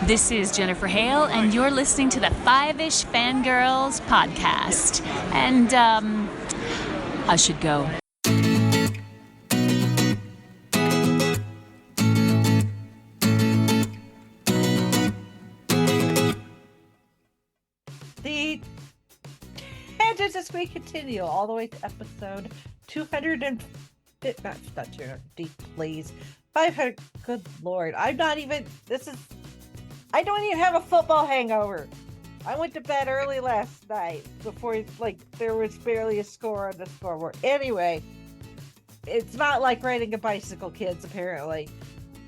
This is Jennifer Hale, and you're listening to the Fiveish Fangirls podcast. And, I should go. The tangents as we continue all the way to episode 200 and not 200, please. 500. Good Lord. I don't even have a football hangover. I went to bed early last night before, there was barely a score on the scoreboard. Anyway, it's not like riding a bicycle, kids, apparently.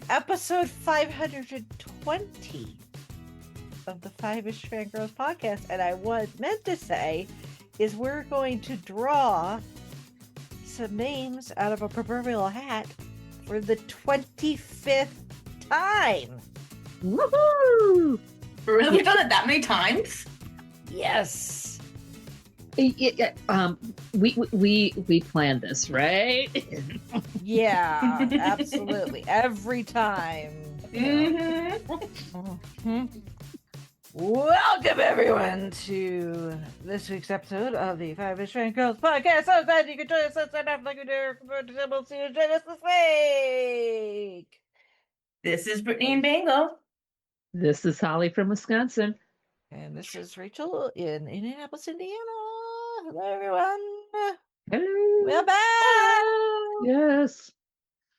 Episode 520 of the Fiveish Fangirls podcast, and I was meant to say is we're going to draw some names out of a proverbial hat for the 25th time. Woohoo! Really? We've done it that many times? Yes. We planned this, right? Yeah, absolutely. Every time. Welcome everyone to this week's episode of the Fiveish Fangirls podcast. So glad you could join us. Let's start off like we do. We'll see you join us this week. This is Brittany and Bangle. This is Holly from Wisconsin. And this is Rachel in Indianapolis, Indiana. Hello, everyone. Hello. We're back. Yes.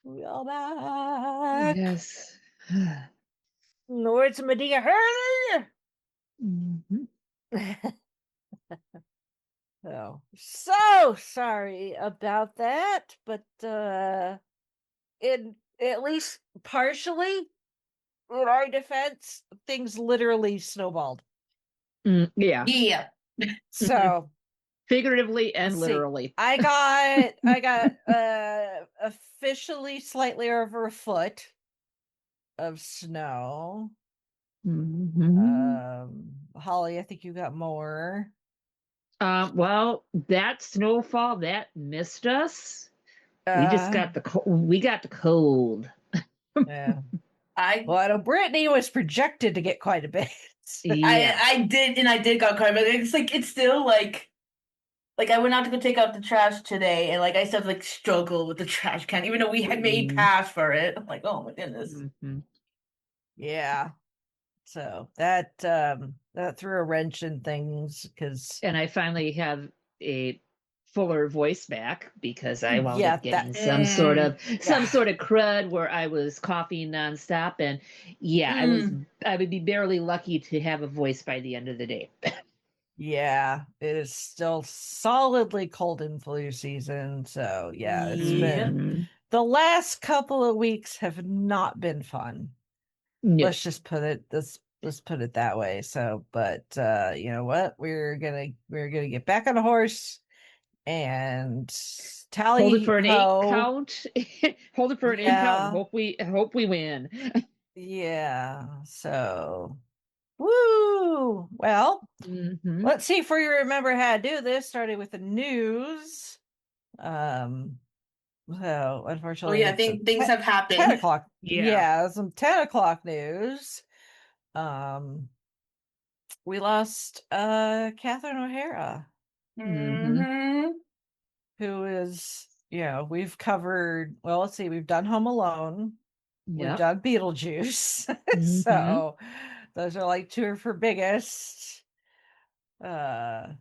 We're back. Yes. In the words of Medea Hurley. Mm-hmm. Oh, so sorry about that, but in at least partially, in our defense, things literally snowballed. Yeah. Yeah. So Figuratively and literally. I got officially slightly over a foot of snow. Mm-hmm. Holly, I think you got more. Well, that snowfall that missed us. We just got the cold. Yeah. I know Brittany was projected to get quite a bit. Yeah. I did got caught, but it's still like I went out to go take out the trash today, and I still struggle with the trash can, even though we had made paths for it. I'm like, oh my goodness. Mm-hmm. Yeah. So that threw a wrench in things and I finally have a fuller voice back because I wound up getting some sort of crud where I was coughing nonstop, and I would be barely lucky to have a voice by the end of the day. Yeah, it is still solidly cold and flu season, so yeah, it's been the last couple of weeks have not been fun. No. Let's just put it let's put it that way. So, but you know what? We're gonna get back on a horse and tally. Hold it for an 8 count. Hold it for an 8 count. And hope we win. Yeah. So, woo. Well, let's see if we remember how to do this. Starting with the news. So unfortunately, I think things have happened. 10 o'clock. Yeah, some 10 o'clock news. We lost Catherine O'Hara, who is, we've covered. Well, let's see, we've done Home Alone, we've done Beetlejuice, so those are two of her biggest. For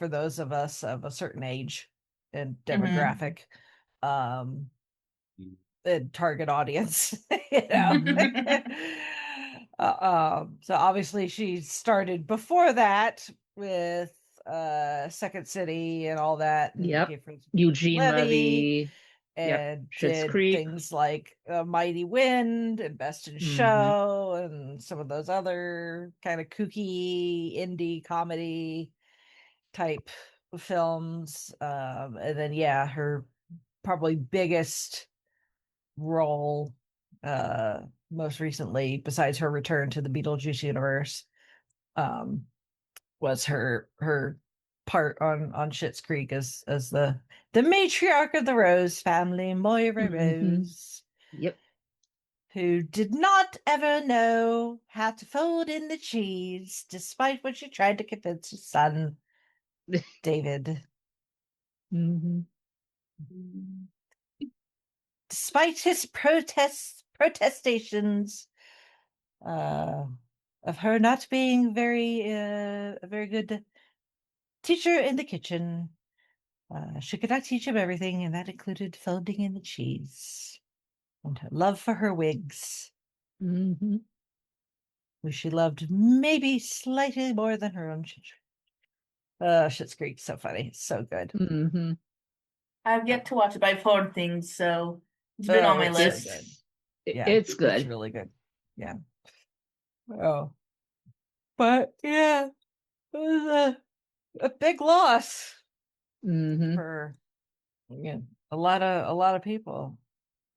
those of us of a certain age and demographic. And target audience, so obviously she started before that with Second City and all that. And Eugene Levy and did things like Mighty Wind and Best in Show and some of those other kind of kooky indie comedy type films. And then her probably biggest role most recently, besides her return to the Beetlejuice universe, was her part on Schitt's Creek as the matriarch of the Rose family, Moira Rose. Yep. who did not ever know how to fold in the cheese, despite what she tried to convince his son, David. Mm-hmm. Despite his protestations of her not being a very good teacher in the kitchen, she could not teach him everything, and that included folding in the cheese and her love for her wigs, Mm-hmm. which she loved maybe slightly more than her own children. Schitt's Creek, so funny, so good. Mm-hmm. I've yet to watch it, but I've heard things, so it's been Oh, on my it's so list. good. Yeah, It's good. It's really good. Yeah. Oh, but yeah, it was a big loss Mm-hmm. for a lot of people.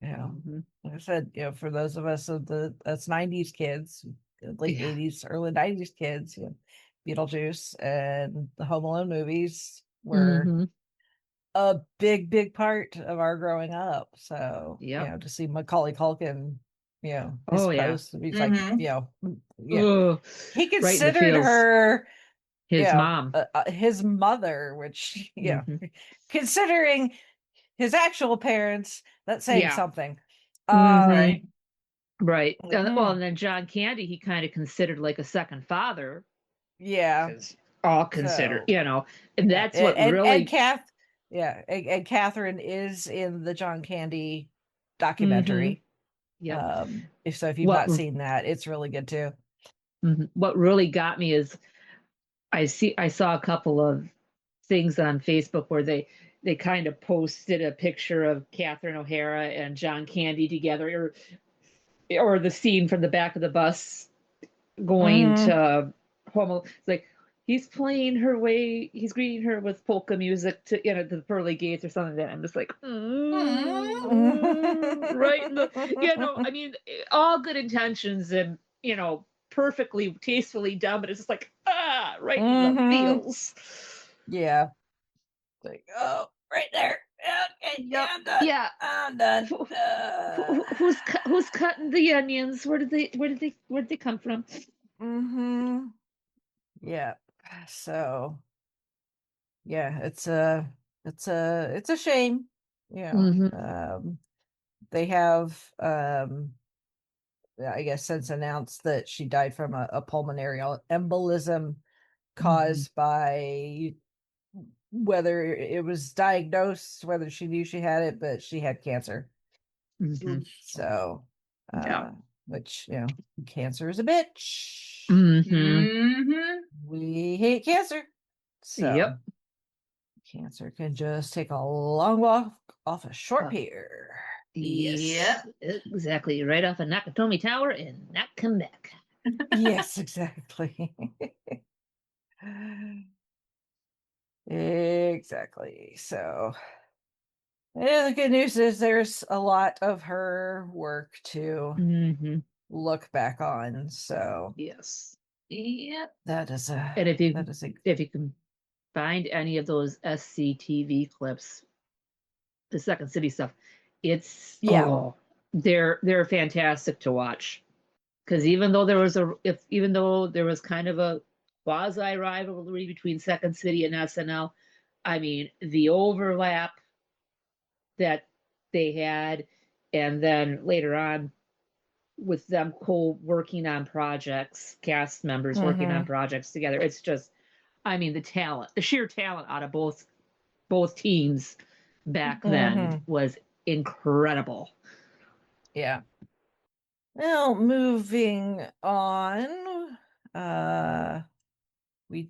Mm-hmm. Like I said, for those of us that's 90s kids, late 80s, early 90s kids, Beetlejuice and the Home Alone movies were Mm-hmm. a big part of our growing up. So, Yep. to see Macaulay Culkin, his Oh, yeah. post, he's like, Mm-hmm. Oh, he right in the considered feels. her, His mom. his mother, which, Mm-hmm. considering his actual parents, that's saying Yeah. something. Mm-hmm. Right. Right. Well, Mhm. and then John Candy, he kind of considered like a second father, Yeah. because all consider, So, and yeah, that's what and really. and Catherine is in the John Candy Mm-hmm. documentary. Yep. If you've What not seen that, it's really good too. what really got me is I saw a couple of things on Facebook where they kind of posted a picture of Catherine O'Hara and John Candy together, or the scene from the back of the bus going Mhm. to home. It's like he's playing her way, he's greeting her with polka music to the pearly gates or something like that. I'm just like, right in the, I mean, all good intentions and perfectly tastefully done, but it's just like right in the Mhm. feels. Yeah. Like, oh, right there. Okay, yeah, Yep. I'm done. Yeah. I'm done. Who's cutting the onions? Where did they come from? Mm-hmm. Yeah. So yeah, it's a shame. Mm-hmm. They have I guess since announced that she died from a pulmonary embolism Mm-hmm. caused by whether it was diagnosed, whether she knew she had it, but she had cancer. Mm-hmm. So, Yeah. which, cancer is a bitch. Mm-hmm. Mm-hmm. We hate cancer. So, Yep. cancer can just take a long walk off a short Uh, pier. yes. Yep. Exactly. Right off of Nakatomi Tower and not come back. Yes, exactly. Exactly. So, yeah, the good news is there's a lot of her work to Mm-hmm. look back on. So Yes. Yep. that is a And if you that is a if you can find any of those SCTV clips, the Second City stuff, it's yeah. they're fantastic to watch. Because even though there was kind of a quasi rivalry between Second City and SNL, I mean the overlap that they had, and then later on with them co-working on projects, cast members working on Mm-hmm. projects together, it's just, I mean, the sheer talent out of both teams back then Mm-hmm. was incredible. Yeah. Now moving on. Uh we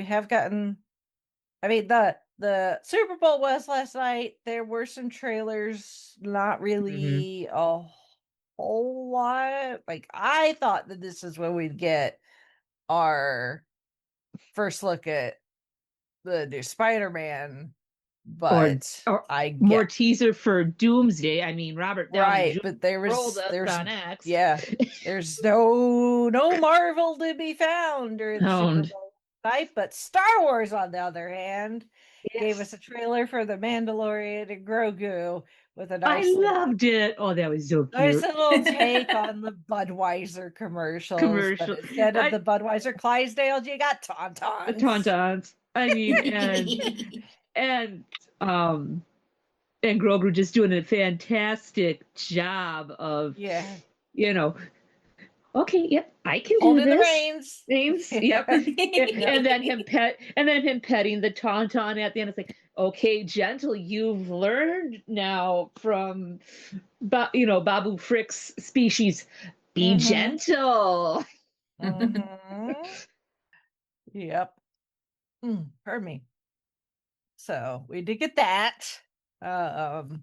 have gotten, I mean, the Super Bowl was last night. There were some trailers, not Mm-hmm. really a whole lot. Like, I thought that this is when we'd get our first look at the new Spider-Man, or but or I more get teaser for Doomsday. I mean, Robert Downey right, Jr. but rolled up on X. yeah, there's no Marvel to be found during the Super Oh, Bowl night, but Star Wars, on the other hand, gave yes. us a trailer for The Mandalorian and Grogu, with a I nice little, loved it. Oh, that was so nice cute. little take on the Budweiser commercials, but Commercial. instead of the Budweiser Clydesdales, you got Tauntauns. Tauntauns. I mean, and um and Grogu just doing a fantastic job of, Yeah, you know, okay, yep, I can do holding the this. reins. Names, yep. and, Yep. and then him petting the tauntaun at the end. It's like, okay, gentle, you've learned now from, Babu Frick's species. Be Mm-hmm. gentle. Mm-hmm. Yep. Pardon me. So we did get that. And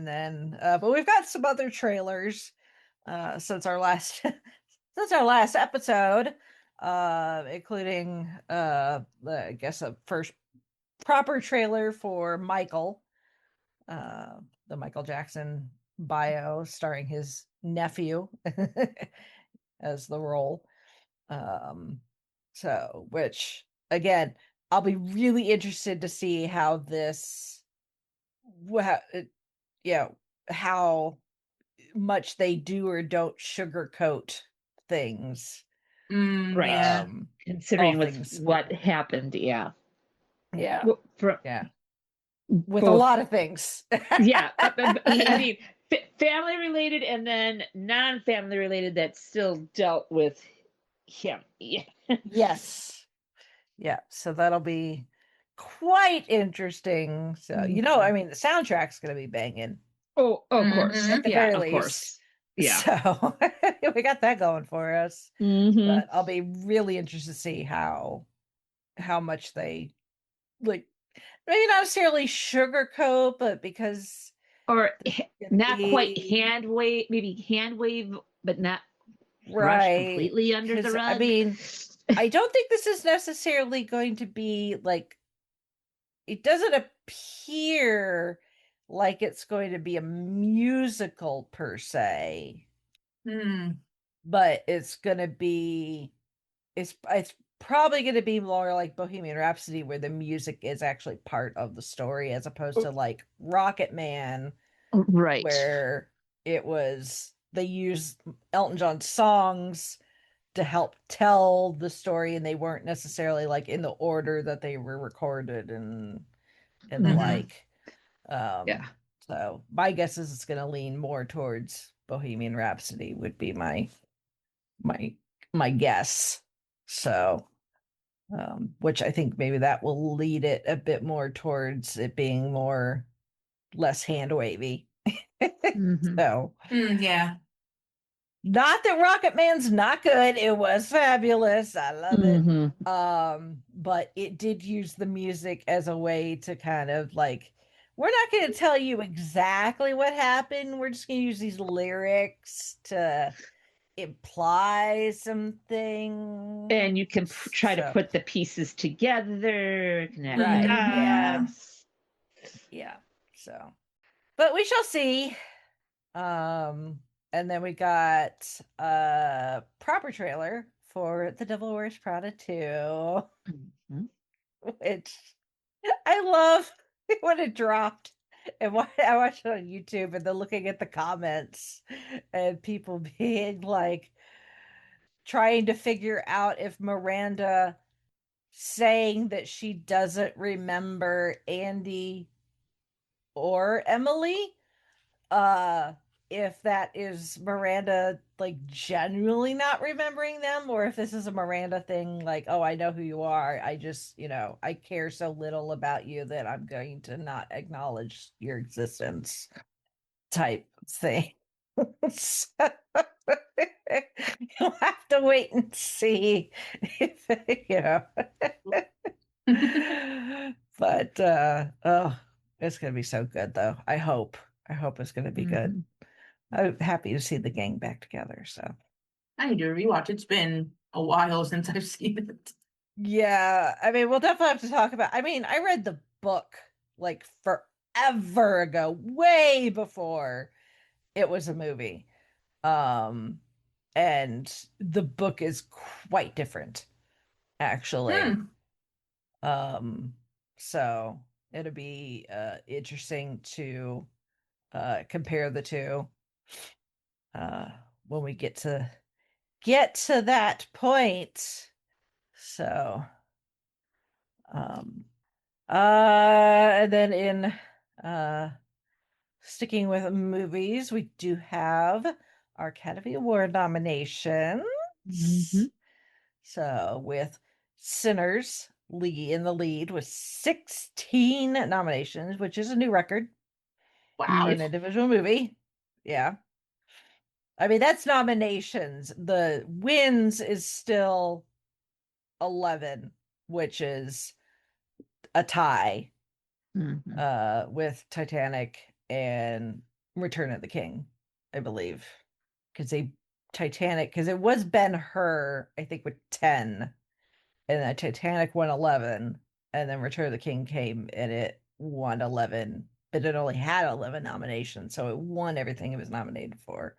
then but we've got some other trailers since our last since our last episode, including I guess a first proper trailer for Michael, the Michael Jackson bio starring his nephew as the role. Um, so, which again, I'll be really interested to see how this, how, how much they do or don't sugarcoat things. Right. Yeah. Considering All with things. what happened, yeah. Yeah. For Yeah. With a both, lot of things. yeah. I Yeah. mean, family related and then non-family related that still dealt with him. Yeah. Yes. Yeah. So that'll be quite interesting. So, I mean, the soundtrack's going to be banging Oh, of course. at the Yeah, very of least. course. Yeah. So we got that going for us. Mm-hmm. But I'll be really interested to see how much they, like, maybe not necessarily sugarcoat, but because Or this is gonna not quite be maybe hand wave, but not brush right. completely under the Because I rug. mean, I don't think this is necessarily going to be like, it doesn't appear like it's going to be a musical per se, but it's probably going to be more like Bohemian Rhapsody, where the music is actually part of the story, as opposed to like Rocket Man, Right. where they used Elton John songs to help tell the story, and they weren't necessarily like in the order that they were recorded and the like. Yeah. So my guess is it's going to lean more towards Bohemian Rhapsody would be my my guess. So, which I think maybe that will lead it a bit more towards it being less hand wavy. So, Yeah. not that Rocket Man's not good. It was fabulous. I love it. But it did use the music as a way to kind of like, we're not going to tell you exactly what happened. We're just going to use these lyrics to imply something. And you can try to put the pieces together, connect Right. the dots. Yeah. So, but we shall see. And then we got a proper trailer for The Devil Wears Prada 2, which I love when it dropped. And I watched it on YouTube, and then looking at the comments and people being like trying to figure out if Miranda saying that she doesn't remember Andy or Emily, uh if that is Miranda like genuinely not remembering them, or if this is a Miranda thing, like, oh, I know who you are, I just, I care so little about you that I'm going to not acknowledge your existence type thing. So, you'll have to wait and see if but oh, it's gonna be so good though. I hope it's gonna be good. I'm happy to see the gang back together. So I need to rewatch. It's been a while since I've seen it. yeah, I mean, we'll definitely have to talk about. I mean, I read the book like forever ago, way before it was a movie. And the book is quite different, actually. Um, so it'll be interesting to compare the two uh, when we get to that point. So, um, and then in uh, sticking with movies, we do have our Academy Award nominations. Mm-hmm. So with Sinners Lee in the lead with 16 nominations, which is a new record for Wow. an individual movie. Yeah. I mean, that's nominations. The wins is still 11, which is a tie Mm-hmm. with Titanic and Return of the King, I believe. Because it was Ben-Hur, I think, with 10, and then Titanic won 11, and then Return of the King came and it won 11, but it only had 11 nominations, so it won everything it was nominated for.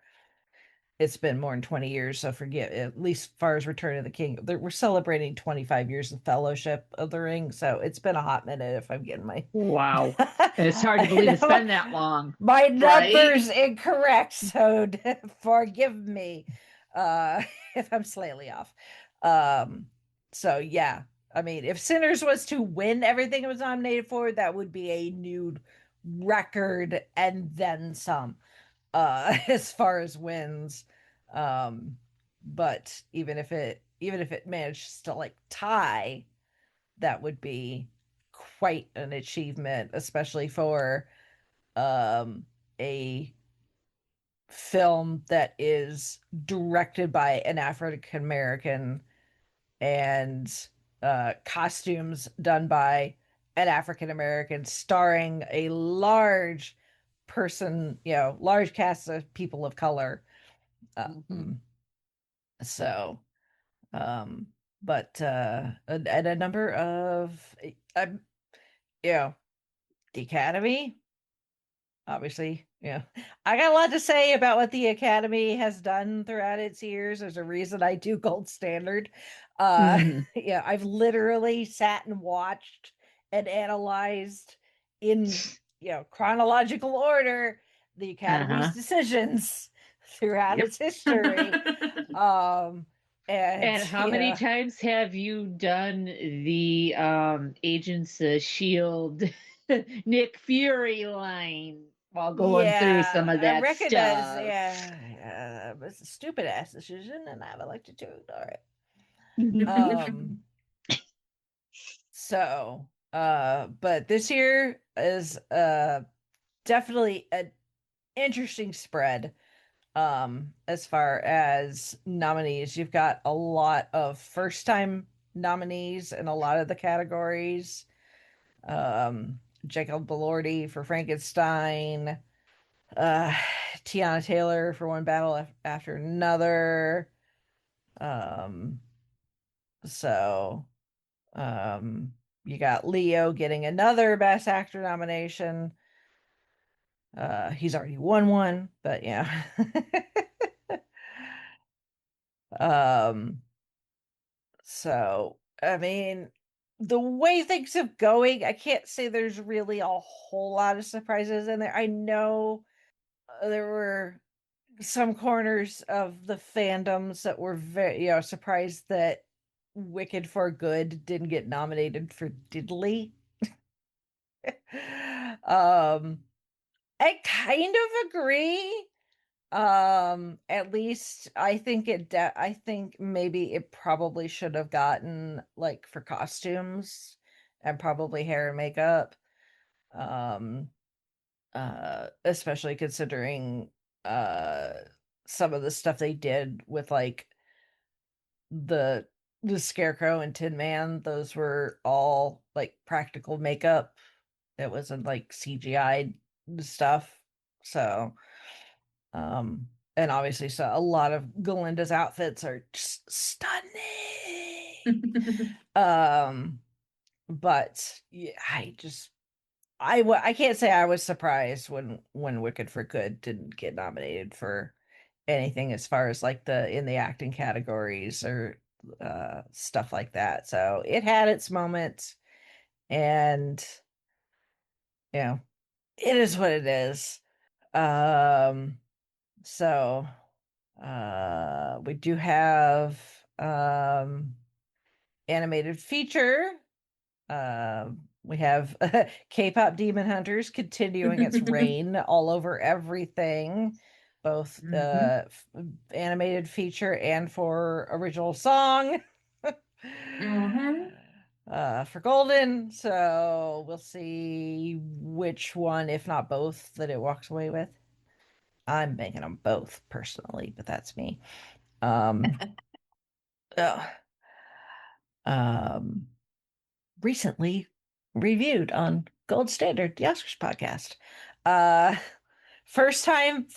It's been more than 20 years, so forget, at least as far as Return of the King. We're celebrating 25 years of Fellowship of the Ring, so it's been a hot minute if I'm getting my Wow. It's hard to believe it's been that long. my Right? numbers incorrect, so forgive me if I'm slightly off. Um, so yeah, I mean, if Sinners was to win everything it was nominated for, that would be a new record and then some, as far as wins. Um, but even if it managed to like tie, that would be quite an achievement, especially for a film that is directed by an African American and costumes done by an African American, starring a large cast of people of color. Mm-hmm. Um, so, um, but and a number of, you know, the Academy, obviously, yeah. I got a lot to say about what the Academy has done throughout its years. There's a reason I do Gold Standard. Mm-hmm. Yeah, I've literally sat and watched and analyzed in, chronological order the Academy's Uh-huh. decisions throughout Yep. its history. Um, and And how many times have you done the Agents of Shield Nick Fury line while going through some yeah, of I that recognize, stuff? yeah, it's a stupid ass decision, and I've elected to ignore it. Mm-hmm. So, but this year is definitely an interesting spread. As far as nominees, you've got a lot of first time nominees in a lot of the categories. Jacob Elordi for Frankenstein, uh, Tiana Taylor for One Battle After Another. Um, so you got Leo getting another Best Actor nomination. He's already won one, but yeah. um, so I mean, the way things have going, I can't say there's really a whole lot of surprises in there. I know there were some corners of the fandoms that were very, surprised that Wicked for Good didn't get nominated for Diddley. um, I kind of agree. At least I think maybe it probably should have gotten like for costumes and probably hair and makeup. Um, Especially considering uh some of the stuff they did with like the the Scarecrow and Tin Man. Those were all like practical makeup. It wasn't like CGI stuff. So, and obviously, so a lot of Galinda's outfits are just stunning. Um, but yeah, I can't say I was surprised when Wicked for Good didn't get nominated for anything as far as like the in the acting categories or stuff like that. So it had its moments, and you know, it is what it is. So we do have animated feature. We have K-pop Demon Hunters continuing its reign all over everything, both animated feature and for original song. For Golden, so we'll see which one, if not both, that it walks away with. I'm making them both personally, but that's me. Um, um, recently reviewed on Gold Standard, the Oscars podcast. First time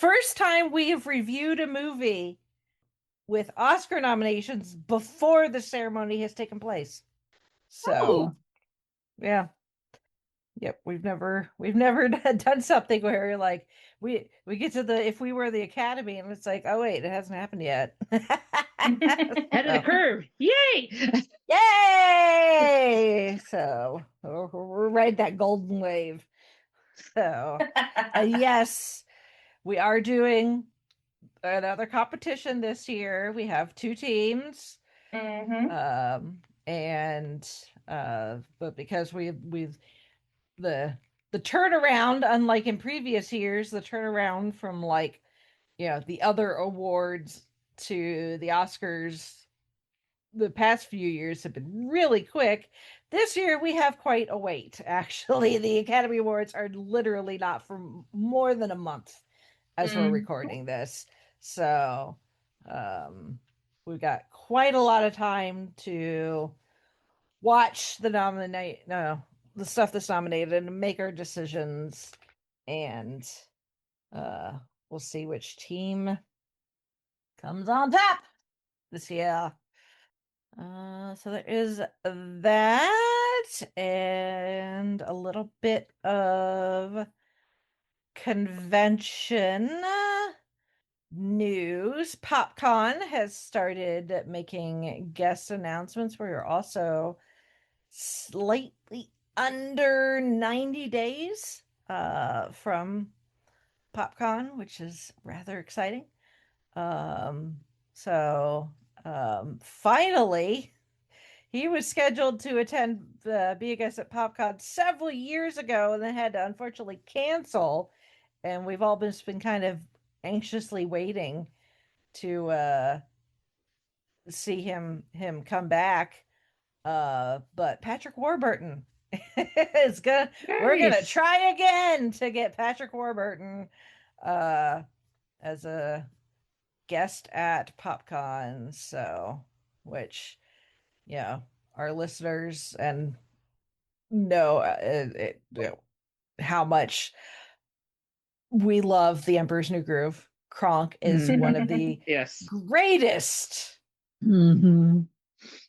we have reviewed a movie with Oscar nominations before the ceremony has taken place. So, yeah. Yep, we've never done something where like we get to the if we were the Academy and it's like, oh wait, it hasn't happened yet. Head of the curve. Yay! Yay! So we're right that golden wave. So yes, we are doing another competition this year. We have 2 teams. And but because we've the turnaround, unlike in previous years, the turnaround from like the other awards to the Oscars the past few years have been really quick. This year we have quite a wait. Actually, the Academy Awards are literally not for more than a month as we're recording this. So we've got quite a lot of time to watch the stuff that's nominated and make our decisions, and we'll see which team comes on top this year. So there is that and a little bit of convention news. PopCon has started making guest announcements. We're also slightly under 90 days from PopCon, which is rather exciting. Finally, he was scheduled to be a guest at PopCon several years ago and then had to unfortunately cancel. And we've all been kind of anxiously waiting to see him come back. But Patrick Warburton is we're gonna try again to get Patrick Warburton as a guest at PopCon. So, which our listeners and know how much we love The Emperor's New Groove. Kronk is one of the greatest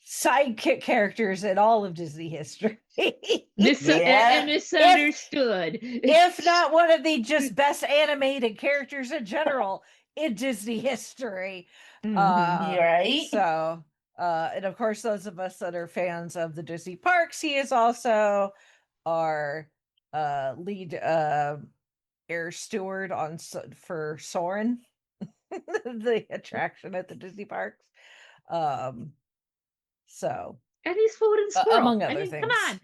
sidekick characters in all of Disney history. And misunderstood. If not one of the just best animated characters in general in Disney history. Right. So, and of course, those of us that are fans of the Disney parks, he is also our lead air steward for Soarin', the attraction at the Disney parks. So, and he's floating squirrel, among other things. Come on.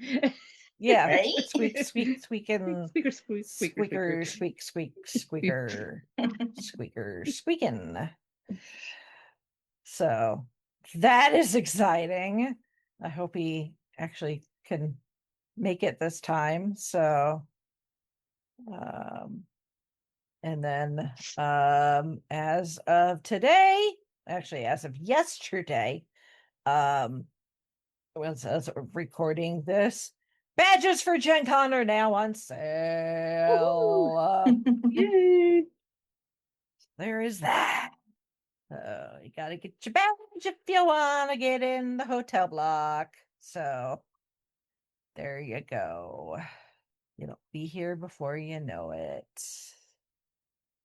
Yeah, right? squeaking, Squeaker, squeaker, squeaking. So that is exciting. I hope he actually can make it this time. So, and then as of today, actually as of yesterday, as recording this, badges for Gen Con are now on sale. Yay! There is that. You gotta get your badge if you want to get in the hotel block. So there you go. It'll be here before you know it.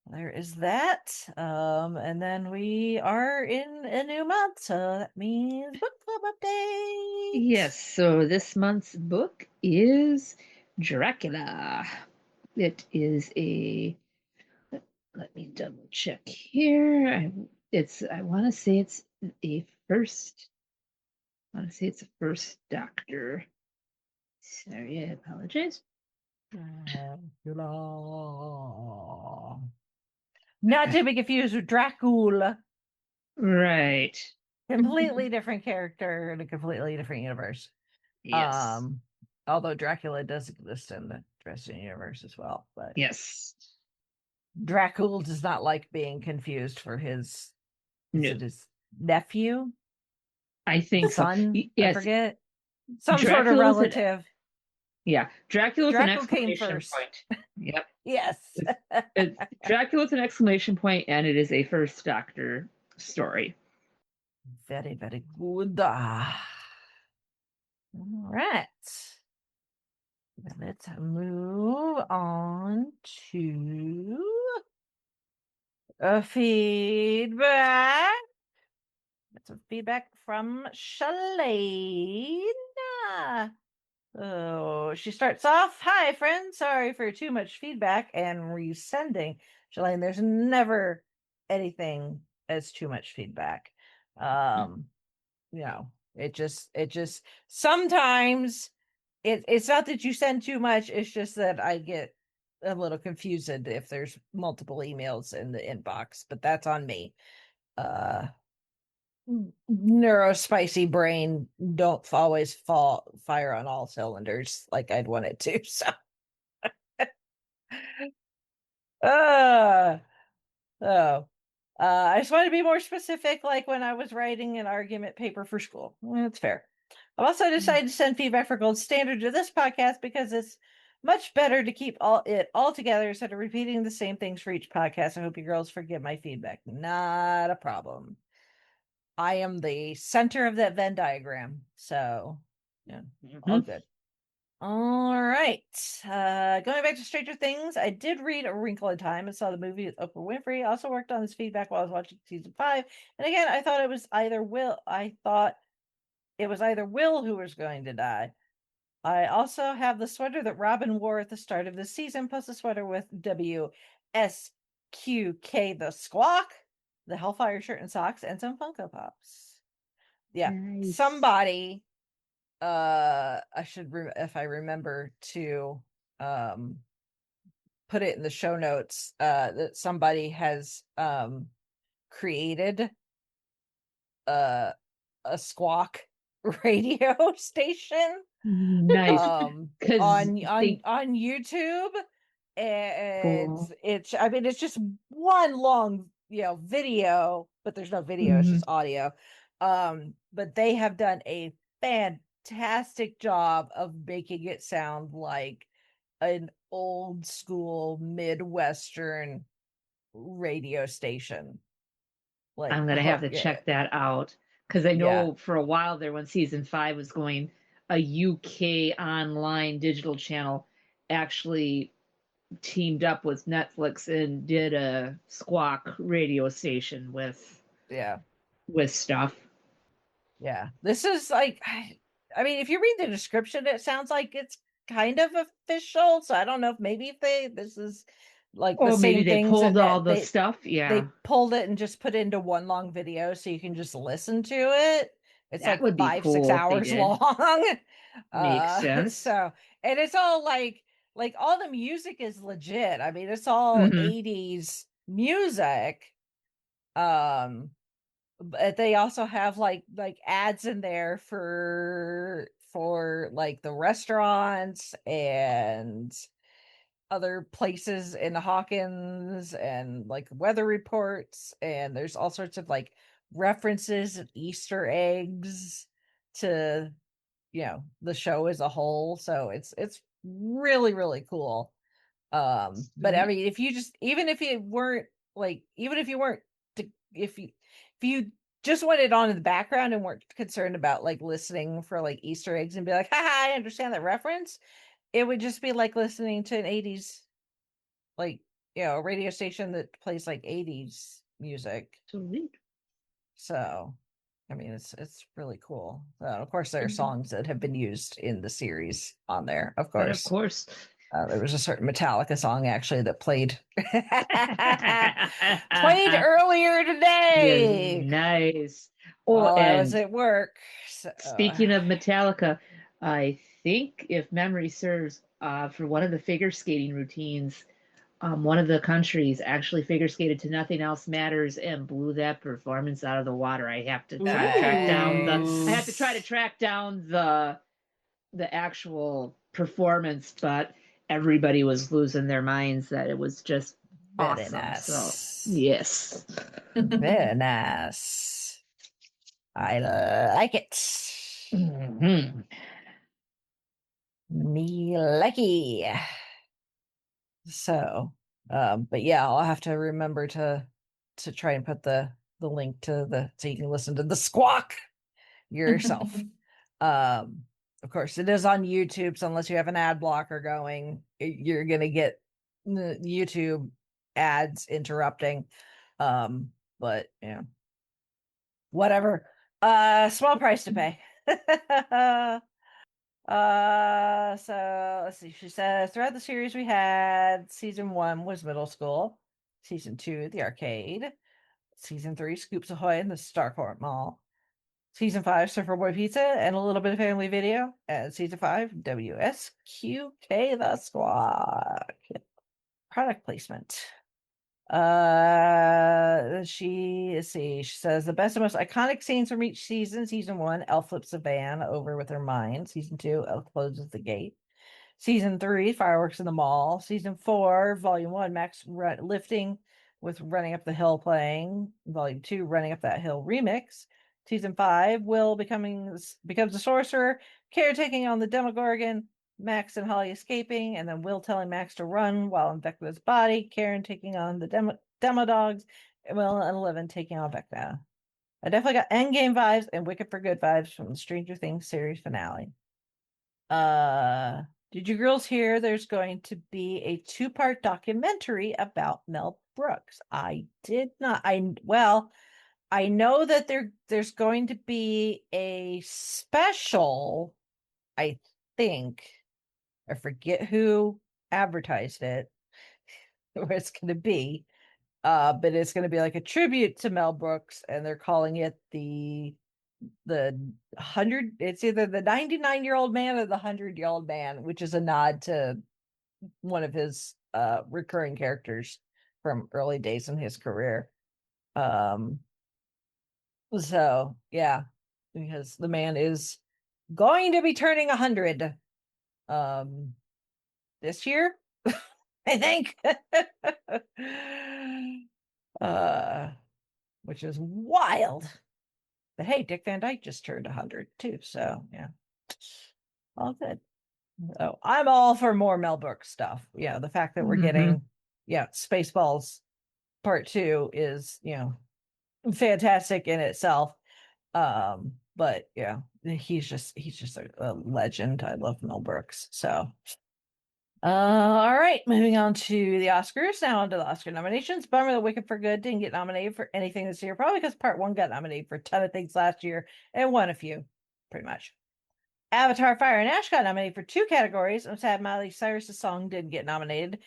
There is that. And then we are in a new month, so that means book club update. Yes, so this month's book is Dracula. It is let me double check here. I want to say it's a first. I want to say it's a first Doctor. Sorry, I apologize. Not to be confused with Dracula. Right. Completely different character in a completely different universe. Yes. Although Dracula does exist in the Dresden universe as well, but yes, Dracula does not like being confused for his is it his nephew? I think son? So. Yes. I forget. Some Dracula's sort of relative. Dracula's an Dracula came exclamation first. point. Yep. Yes. Dracula's an exclamation point, and it is a first Doctor story. Very, very good. All right. Let's move on to feedback. That's some feedback from Shalane. Oh, she starts off. Hi, friends. Sorry for too much feedback and resending. Shalane, there's never anything as too much feedback. It just sometimes it's not that you send too much, it's just that I get a little confused if there's multiple emails in the inbox, but that's on me. Neurospicy brain don't always fire on all cylinders like I'd want it to. So uh oh. I just want to be more specific, like when I was writing an argument paper for school. That's fair. I've also decided to send feedback for gold standard to this podcast because it's much better to keep it all together instead of repeating the same things for each podcast. I hope you girls forgive my feedback. Not a problem. I am the center of that Venn diagram. So yeah, all good. All right. Going back to Stranger Things, I did read A Wrinkle in Time and saw the movie with Oprah Winfrey. I also worked on this feedback while I was watching season 5. And again, I thought it was either Will who was going to die. I also have the sweater that Robin wore at the start of the season, plus a sweater with WSQK the Squawk, the Hellfire shirt and socks, and some Funko Pops. Yeah. Nice. Somebody I should if I remember to put it in the show notes that somebody has created a squawk radio station nice on YouTube, and it's it's just one long video, but there's no video, it's just audio. But they have done a fantastic job of making it sound like an old school Midwestern radio station. Like, I'm gonna have to check that out because I know for a while there when season 5 was going, a UK online digital channel actually teamed up with Netflix and did a squawk radio station with stuff. Yeah, this is like, I mean, if you read the description, it sounds like it's kind of official. So I don't know if this is like the same maybe they things pulled all the stuff. Yeah, they pulled it and just put it into one long video so you can just listen to it. It's that like would be 5-6 hours long. Makes sense. So, and it's all like all the music is legit. I mean, it's all 80s music. But they also have like ads in there for like the restaurants and other places in Hawkins, and like weather reports, and there's all sorts of like references and Easter eggs to the show as a whole. So it's really, really cool. But I mean, if you just wanted on in the background and weren't concerned about like listening for like Easter eggs and be like, haha, I understand that reference, it would just be like listening to an 80s like a radio station that plays like 80s music. So I mean, it's really cool. Of course, there are songs that have been used in the series on there, of course. But of course, There was a certain Metallica song actually that played earlier today. Yeah, nice. Oh, While I was and at work. So, speaking of Metallica, I think if memory serves, for one of the figure skating routines, one of the countries actually figure skated to Nothing Else Matters and blew that performance out of the water. I have to try to track down nice. the actual performance, but everybody was losing their minds that it was just Very awesome. So nice. yes. Very nice. I like it. Mhm. Me likey. So, but yeah, I'll have to remember to try and put the link to the so you can listen to the squawk yourself. Of course, it is on YouTube, so unless you have an ad blocker going, you're gonna get the YouTube ads interrupting. But whatever. Small price to pay. So let's see. She says throughout the series we had season 1 was middle school, season 2 the arcade, season 3 Scoops Ahoy in the Starcourt Mall, season 5 Surfer Boy Pizza and a little bit of family video, and season 5 WSQK the Squad. Product placement. She says the best and most iconic scenes from each season. Season 1, Elf flips a van over with her mind. Season 2, Elf closes the gate. Season 3, fireworks in the mall. Season 4, volume 1, Max lifting with running up the hill playing. Volume 2, running up that hill remix. Season 5, Will becomes a sorcerer, caretaking on the Demogorgon. Max and Holly escaping, and then Will telling Max to run while in Vecna's body. Karen taking on the demo dogs, and Will and Eleven taking on Vecna. I definitely got Endgame vibes and Wicked for Good vibes from the Stranger Things series finale. Did you girls hear there's going to be a 2-part documentary about Mel Brooks? I did not. I know that there's going to be a special, I think. I forget who advertised it, where it's going to be. But it's going to be like a tribute to Mel Brooks, and they're calling it the 100. It's either the 99-year-old man or the 100-year-old man, which is a nod to one of his recurring characters from early days in his career. Um, so yeah, because the man is going to be turning 100 this year. I think. uh, which is wild. But hey, Dick Van Dyke just turned 100 too, so yeah. All good. So I'm all for more Mel Brooks stuff. Yeah, the fact that we're getting Spaceballs Part 2 is, fantastic in itself. But yeah, he's just a legend. I love Mel Brooks. So all right, moving on to the Oscars. Now on to the Oscar nominations. Bummer that Wicked for Good didn't get nominated for anything this year, probably because Part 1 got nominated for a ton of things last year and won a few, pretty much. Avatar Fire and Ash got nominated for 2 categories. I'm sad Miley Cyrus's song didn't get nominated.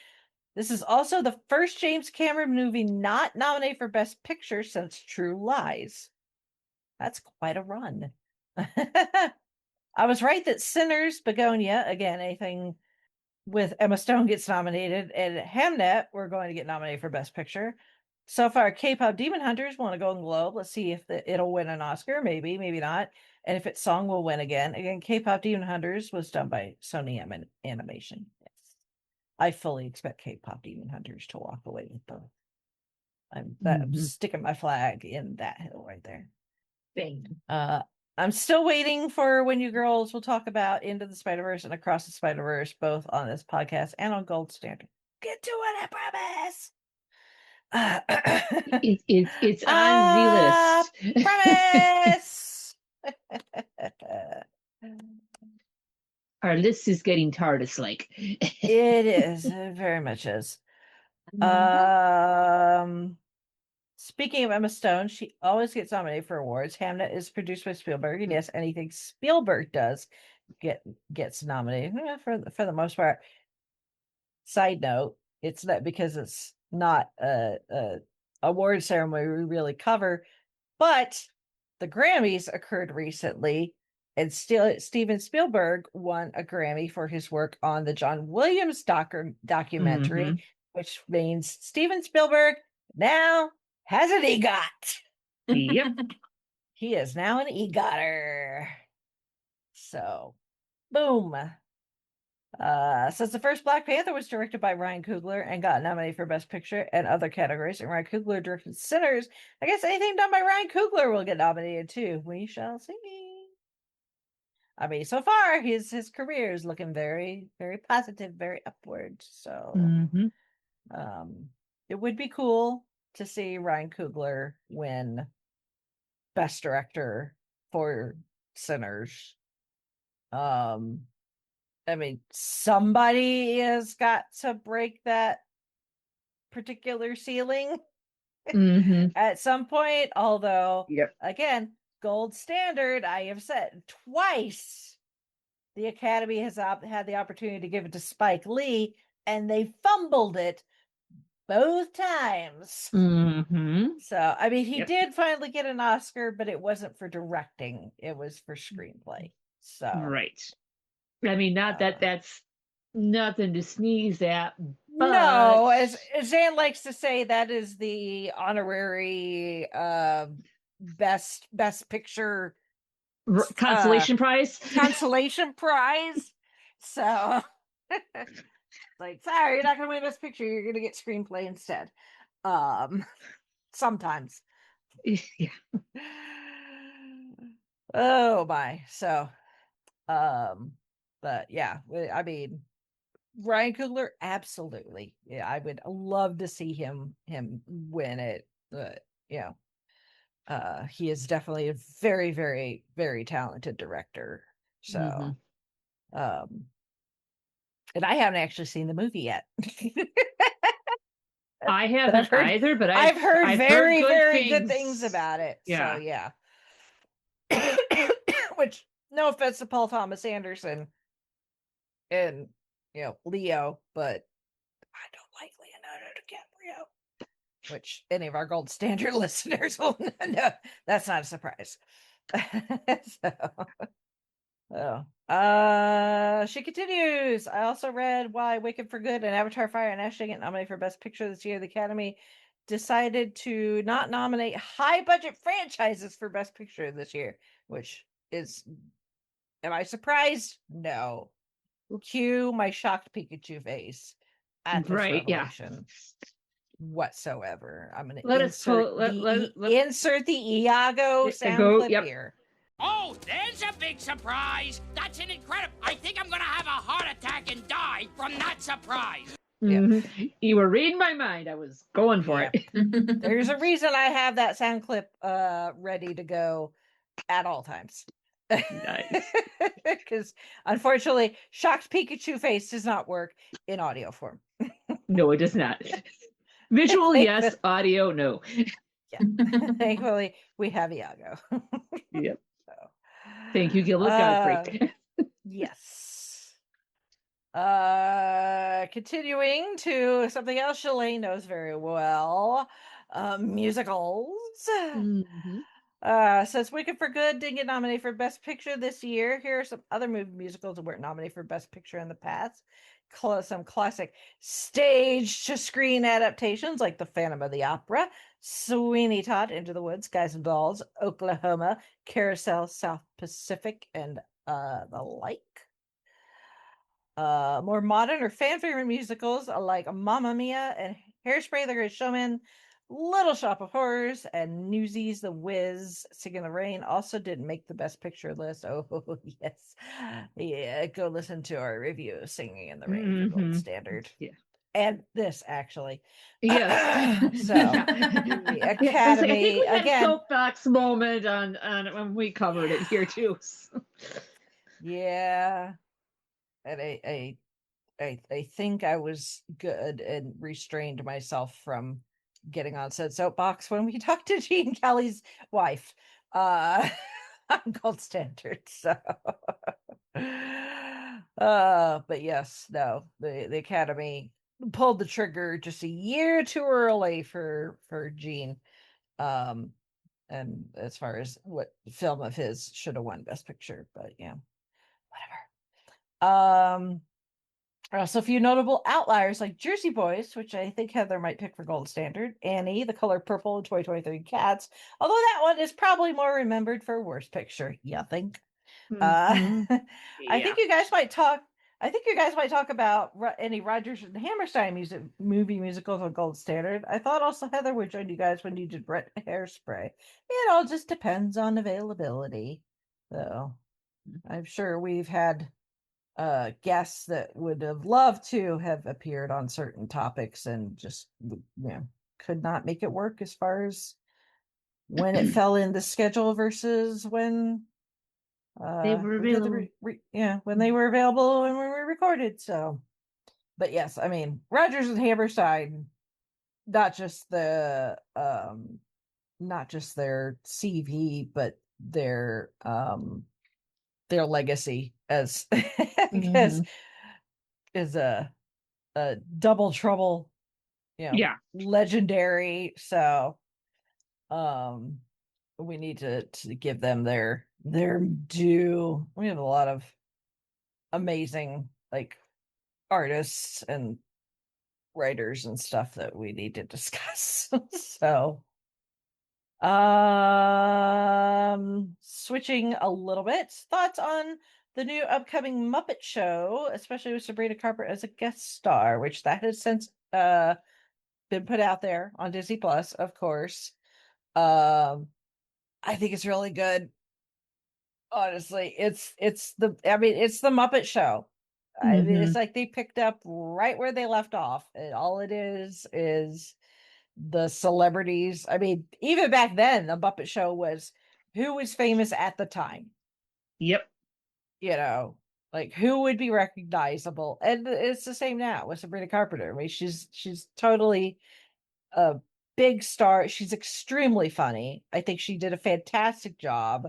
This is also the first James Cameron movie not nominated for Best Picture since True Lies. That's quite a run. I was right that Sinners, Begonia, again, anything with Emma Stone gets nominated, and Hamnet, we're going to get nominated for Best Picture. So far, K-pop Demon Hunters won a Golden Globe. Let's see if it'll win an Oscar. Maybe, maybe not. And if its song will win again. Again, K-pop Demon Hunters was done by Sony Animation. Yes. I fully expect K-pop Demon Hunters to walk away with both. I'm sticking my flag in that hill right there. Bang. I'm still waiting for when you girls will talk about Into the Spider-Verse and Across the Spider-Verse, both on this podcast and on Gold Standard. Get to it, I promise. It's on the list. Promise. Our list is getting TARDIS-like. It is. It very much is. Speaking of Emma Stone, she always gets nominated for awards. Hamnet is produced by Spielberg, and yes, anything Spielberg does gets nominated for the most part. Side note, it's not because it's not a award ceremony we really cover, but the Grammys occurred recently, and still Steven Spielberg won a Grammy for his work on the John Williams documentary, which means Steven Spielberg now has an EGOT. Yep. He is now an EGOTer. So, boom. Since the first Black Panther was directed by Ryan Coogler and got nominated for Best Picture and other categories, and Ryan Coogler directed Sinners, I guess anything done by Ryan Coogler will get nominated too. We shall see. I mean, so far his career is looking very, very positive, very upward. So, it would be cool to see Ryan Coogler win Best Director for Sinners. I mean, somebody has got to break that particular ceiling at some point. Although, again, gold standard, I have said twice, the Academy has had the opportunity to give it to Spike Lee, and they fumbled it both times. So, I mean, he did finally get an Oscar, but it wasn't for directing. It was for screenplay. So, right. I mean, not that that's nothing to sneeze at. But... No, as Zan likes to say, that is the honorary best picture consolation prize. Consolation prize. So, like, sorry, you're not going to win Best Picture. You're going to get screenplay instead. Sometimes. Yeah. Oh my. So, but yeah, I mean, Ryan Coogler, absolutely. Yeah, I would love to see him win it. But he is definitely a very, very, very talented director. So, and I haven't actually seen the movie yet. I haven't either, but I've heard very, very things. good things about it. Yeah. So yeah. Which, no offense to Paul Thomas Anderson and Leo, but I don't like Leonardo DiCaprio. Which any of our gold standard listeners will know. That's not a surprise. She continues. I also read why Wicked for Good and Avatar Fire and Ash didn't get nominated for Best Picture this year. The Academy decided to not nominate high budget franchises for Best Picture this year, which is, am I surprised? No. Cue my shocked Pikachu face at this revelation. Whatsoever. I'm going to insert the Iago sound clip here. Oh, there's a big surprise. That's an incredible. I think I'm going to have a heart attack and die from that surprise. You were reading my mind. I was going for it. There's a reason I have that sound clip ready to go at all times. Nice. Because unfortunately, shocked Pikachu face does not work in audio form. No, it does not. Visual, yes. Audio, no. Yeah. Thankfully, we have Iago. Yep. So, thank you, Gilbert Godfrey. Yes. Continuing to something else Shalane knows very well. Musicals. Since Wicked for Good didn't get nominated for Best Picture this year, here are some other movie musicals that weren't nominated for Best Picture in the past. Some classic stage to screen adaptations like The Phantom of the Opera, Sweeney Todd, Into the Woods, Guys and Dolls, Oklahoma, Carousel, South Pacific, and the like. More modern or fan favorite musicals like Mamma Mia and Hairspray, The Great Showman, Little Shop of Horrors, and Newsies, The Wiz, Singing in the Rain also didn't make the Best Picture list. Oh, yes. Yeah, go listen to our review of Singing in the Rain for Gold Standard. Yeah. And this, actually. Yes. So, the Academy, I think we had again. a soapbox moment on when we covered it here, too. Yeah. And I think I was good and restrained myself from getting on said soapbox when we talked to Gene Kelly's wife on Gold Standard. So but yes, no, the Academy pulled the trigger just a year too early for Gene. And as far as what film of his should have won Best Picture, but yeah, whatever. Also a few notable outliers like Jersey Boys, which I think Heather might pick for Gold Standard, Annie, The Color Purple, and 2023 Cats. Although that one is probably more remembered for Worst Picture. Yeah, I think. I think you guys might talk. I think you guys might talk about any Rodgers and Hammerstein movie musicals on Gold Standard. I thought also Heather would join you guys when you did Hairspray. It all just depends on availability. So I'm sure we've had guests that would have loved to have appeared on certain topics and just could not make it work as far as when it fell in the schedule versus when they were available. When they were available and when we recorded. So, but yes, I mean Rodgers and Hammerstein, not just their CV, but their legacy as is a double trouble, legendary. So, we need to give them their due. We have a lot of amazing artists and writers and stuff that we need to discuss. So switching a little bit, thoughts on the new upcoming Muppet Show, especially with Sabrina Carpenter as a guest star, which that has since been put out there on Disney Plus, of course. I think it's really good. Honestly, it's the Muppet Show. I mean, it's like they picked up right where they left off. And all it is the celebrities. I mean, even back then, the Muppet Show was who was famous at the time. Yep. Who would be recognizable. And it's the same now with Sabrina Carpenter. I mean, she's totally a big star. She's extremely funny. I think she did a fantastic job.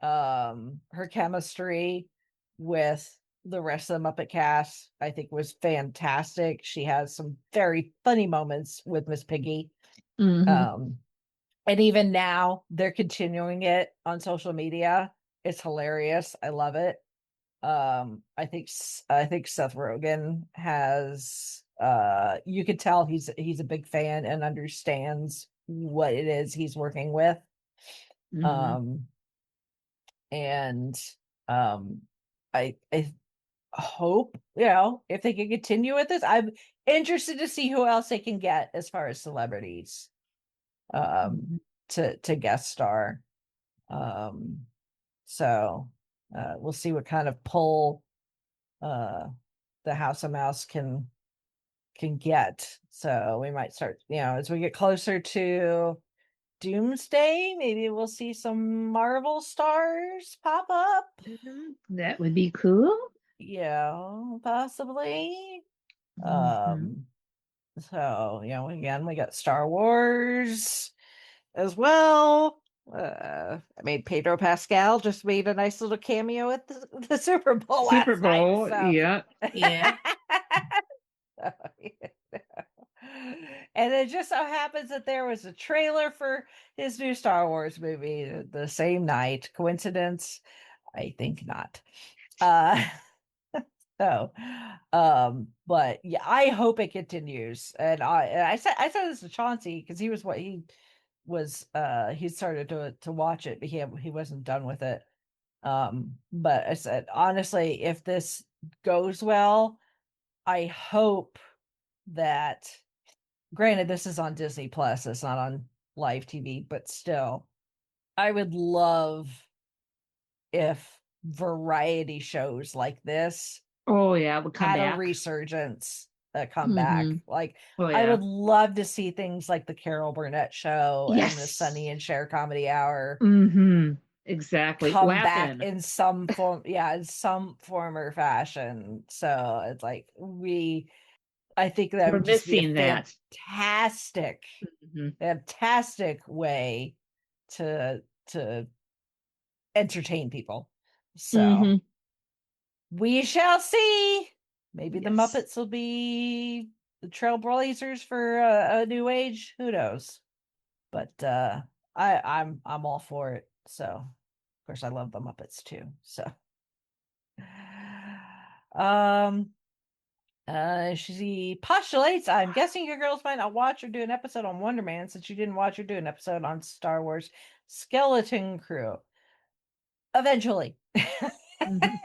Her chemistry with the rest of the Muppet cast, I think, was fantastic. She has some very funny moments with Miss Piggy. And even now they're continuing it on social media. It's hilarious. I love it. I think Seth Rogen has you could tell he's a big fan and understands what it is he's working with. And I hope, if they can continue with this, I'm interested to see who else they can get as far as celebrities to guest star. So we'll see what kind of pull the House of Mouse can get. So we might start, as we get closer to Doomsday, maybe we'll see some Marvel stars pop up. That would be cool. Possibly. So, again, we got Star Wars as well. I mean, Pedro Pascal just made a nice little cameo at the Super Bowl last night. So. Yeah. And it just so happens that there was a trailer for his new Star Wars movie the same night. Coincidence? I think not. So, but yeah, I hope it continues. And I said this to Chauncey because he started to watch it, but he wasn't done with it. But I said, honestly, if this goes well, I hope that, granted, this is on Disney Plus, it's not on live TV, but still, I would love if variety shows like this would come had back. a resurgence, a comeback. I would love to see things like the Carol Burnett Show and the Sunny and Cher Comedy Hour. Exactly. Come back in some form, in some form or fashion. So it's like I think that would just be a fantastic way to entertain people. So we shall see. Maybe the Muppets will be the trailblazers for a new age. Who knows? But I'm all for it. So, of course, I love the Muppets too. So, she postulates, I'm guessing your girls might not watch or do an episode on Wonder Man since you didn't watch or do an episode on Star Wars Skeleton Crew. Eventually. Mhm.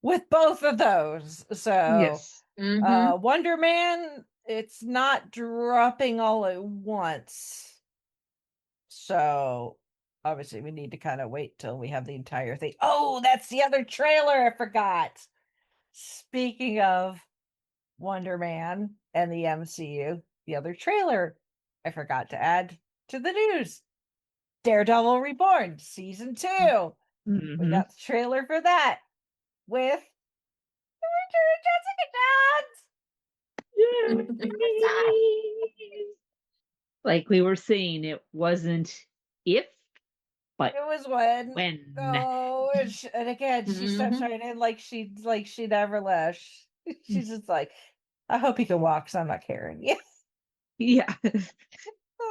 With both of those. So, Yes. Wonder Man, it's not dropping all at once. So, obviously, we need to kind of wait till we have the entire thing. Oh, that's the other trailer I forgot. Speaking of Wonder Man and the MCU, the other trailer I forgot to add to the news. Daredevil Reborn, season 2. Mm-hmm. We got the trailer for that with Jessica Jones. Like we were saying, it wasn't if, but It was when. when. Oh, and again, she steps right in like she never left. She's just like, I hope he can walk, because I'm not carrying you. Yeah.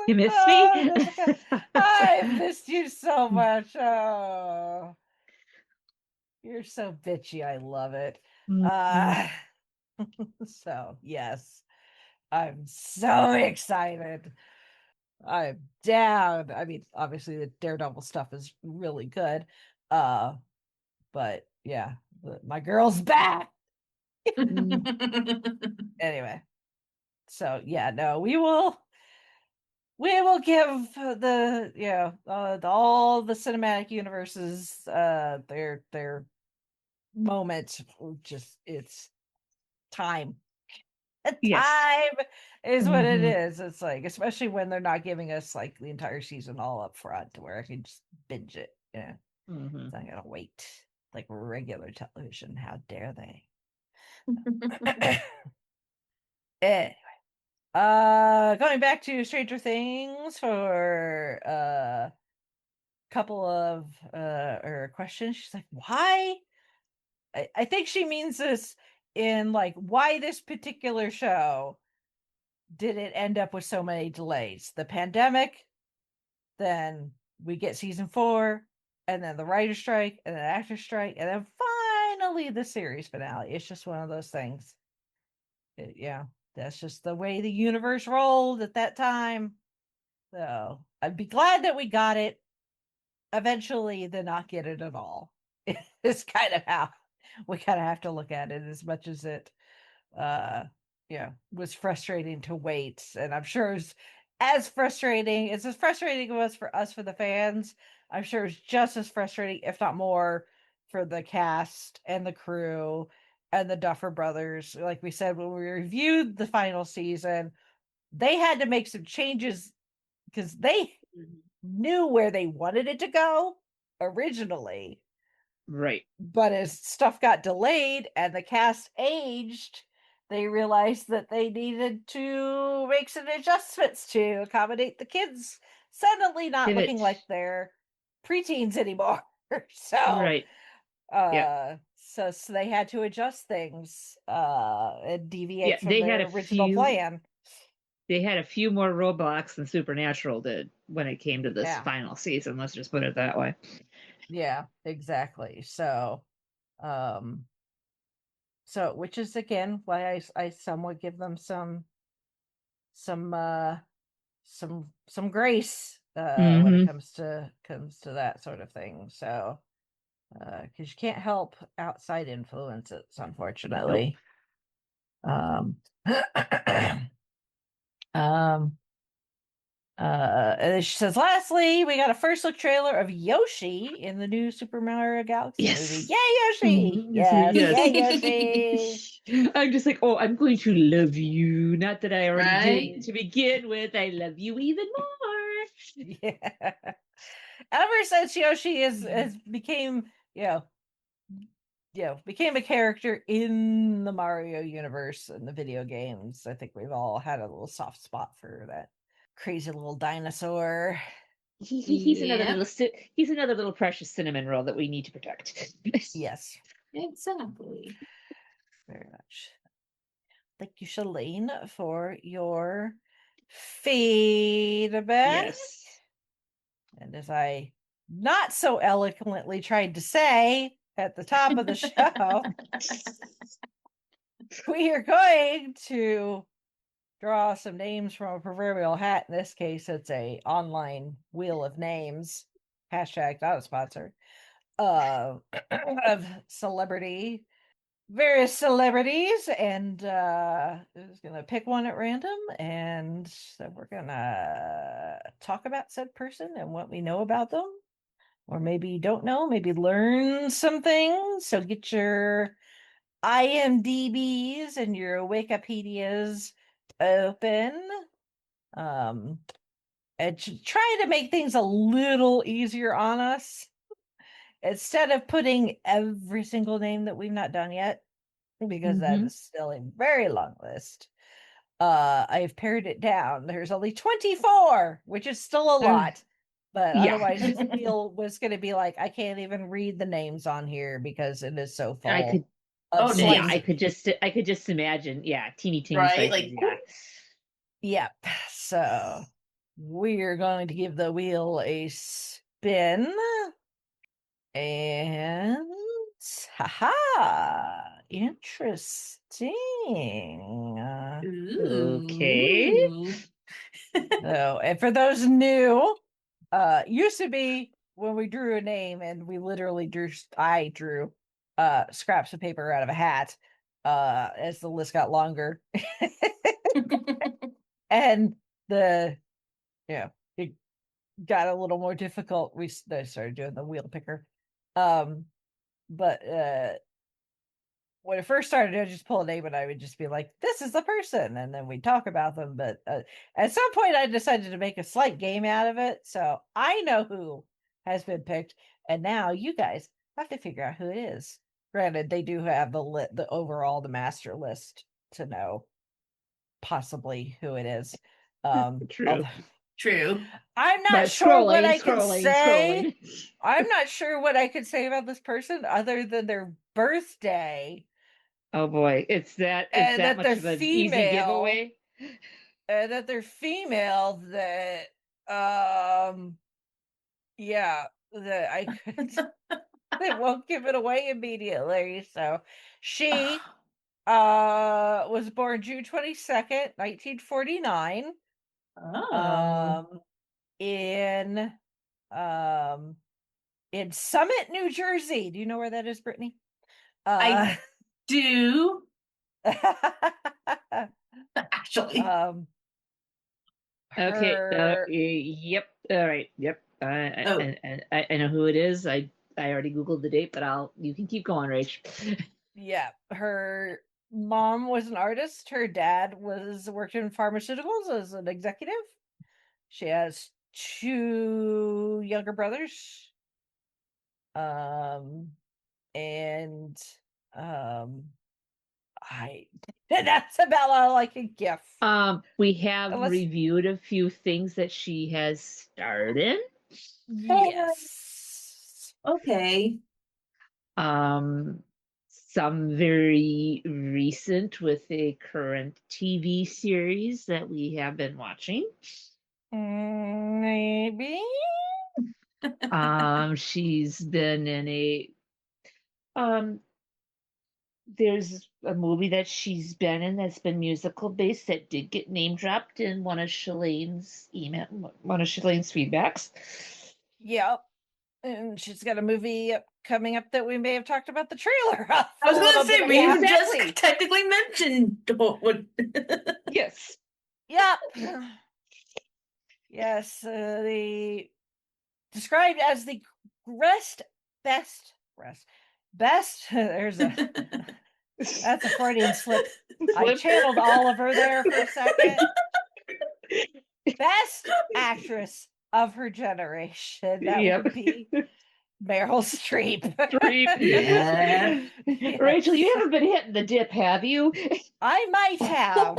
You missed Oh, me? Jessica, I missed you so much. Oh, you're so bitchy. I love it. So yes, I'm so excited. I'm down. I mean, obviously the Daredevil stuff is really good. But yeah, my girl's back. Anyway, so yeah, no, we will give all the cinematic universes their moment. Just it's time. Yes. Time is what it Mhm. is. It's like, especially when they're not giving us like the entire season all up front, to where I can just binge it. Yeah, Mhm. so I'm gonna wait like regular television. How dare they? Anyway, going back to Stranger Things for a couple of or questions. She's like, why? I think she means this in like, why this particular show did it end up with so many delays? The pandemic, then we get season 4, and then the writer strike, and then actor strike, and then finally the series finale. It's just one of those things. Yeah, that's just the way the universe rolled at that time. So I'd be glad that we got it eventually, than not get it at all. It's kind of how we kind of have to look at it, as much as it was frustrating to wait. And I'm sure it's as frustrating it was for us, for the fans. I'm sure it's just as frustrating, if not more, for the cast and the crew and the Duffer brothers. Like we said when we reviewed the final season, they had to make some changes because they knew where they wanted it to go originally. Right. But as stuff got delayed and the cast aged, they realized that they needed to make some adjustments to accommodate the kids suddenly not Pivot. looking like they're preteens anymore. So Right. Yeah. so they had to adjust things and deviate Yeah. from They had their a original few. plan. They had a few more roadblocks than Supernatural did when it came to this Yeah. final season. Let's just put it that way. Yeah, exactly. So which is again why I somewhat give them some grace when it Mhm. comes to that sort of thing. So because you can't help outside influences, unfortunately. um um and then she says, lastly, we got a first look trailer of Yoshi in the new Super Mario Galaxy movie. Yes. Yay, Yoshi! Mhm. Yes, Yes. yay, Yoshi! I'm just like, oh, I'm going to love you. Not that I already Right? did to begin with. I love you even more. Yeah. Ever since Yoshi has became, became a character in the Mario universe and the video games, I think we've all had a little soft spot for that crazy little dinosaur. He's another Yeah. he's another little precious cinnamon roll that we need to protect. Yes, Exactly. very much. thank you, Shalene, for your feedback. Yes. And as I not so eloquently tried to say at the top of the show, we are going to draw some names from a proverbial hat. In this case, it's a online wheel of names. Hashtag not a sponsor. Of various celebrities, and is gonna pick one at random, and so we're gonna talk about said person and what we know about them, or maybe don't know, maybe learn some things. So get your IMDb's and your Wikipedias open, and try to make things a little easier on us. Instead of putting every single name that we've not done yet, because that is still a very long list, I've pared it down. There's only 24, which is still a lot. But otherwise, this wheel was going to be like, I can't even read the names on here because it is so full. I could just imagine. Yeah, teeny right? slices, Like, yep. So we're going to give the wheel a spin. And haha, interesting. Okay. So, and for those new, used to be when we drew a name and we literally I drew scraps of paper out of a hat as the list got longer. And it got a little more difficult. They started doing the wheel picker. But when it first started, I'd just pull a name and I would just be like, this is the person. And then we'd talk about them. But at some point, I decided to make a slight game out of it. So I know who has been picked. And now you guys have to figure out who it is. Granted, they do have the overall, the master list to know possibly who it is. True. I'm not sure what I can say. I'm not sure what I could say about this person other than their birthday. Oh boy, it's that much of an easy giveaway. And that they're female. That that I could. They won't give it away immediately. So she was born June 22nd, 1949. In Summit, New Jersey. Do you know where that is, Brittany? I do. Actually. Okay. Yep. All right. Yep. I know who it is. I already Googled the date, but you can keep going, Rach. Yeah. Her mom was an artist. Her dad worked in pharmaceuticals as an executive. She has 2 younger brothers. That's about all I can give. We have reviewed a few things that she has starred in. Yes. Okay. Some very recent with a current TV series that we have been watching. Maybe. She's been in there's a movie that she's been in that's been musical based that did get name dropped in one of Shalane's feedbacks. Yep. And she's got a movie coming up that we may have talked about the trailer of. I was going to say, we just technically mentioned what. Yes. Yep. Yes. Described as the best. There's that's a Freudian slip. I channeled Oliver there for a second. Best actress of her generation. That would be Meryl Streep. Yeah. Rachel, you haven't been hitting the dip, have you? I might have,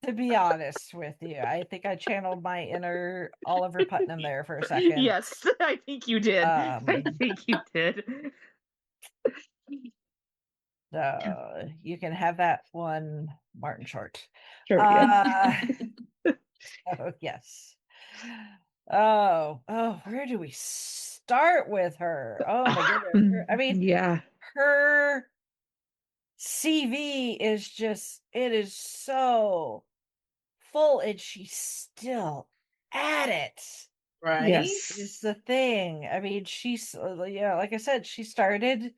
to be honest with you. I think I channeled my inner Oliver Putnam there for a second. Yes, I think you did. I think you did. So you can have that one, Martin Short. Sure, yeah. Oh, yes. Oh, where do we start with her? Oh my goodness. I mean, yeah. her CV is just, it is so full, and she's still at it. Right? Yes. Is the thing. I mean, she's, like I said, she started,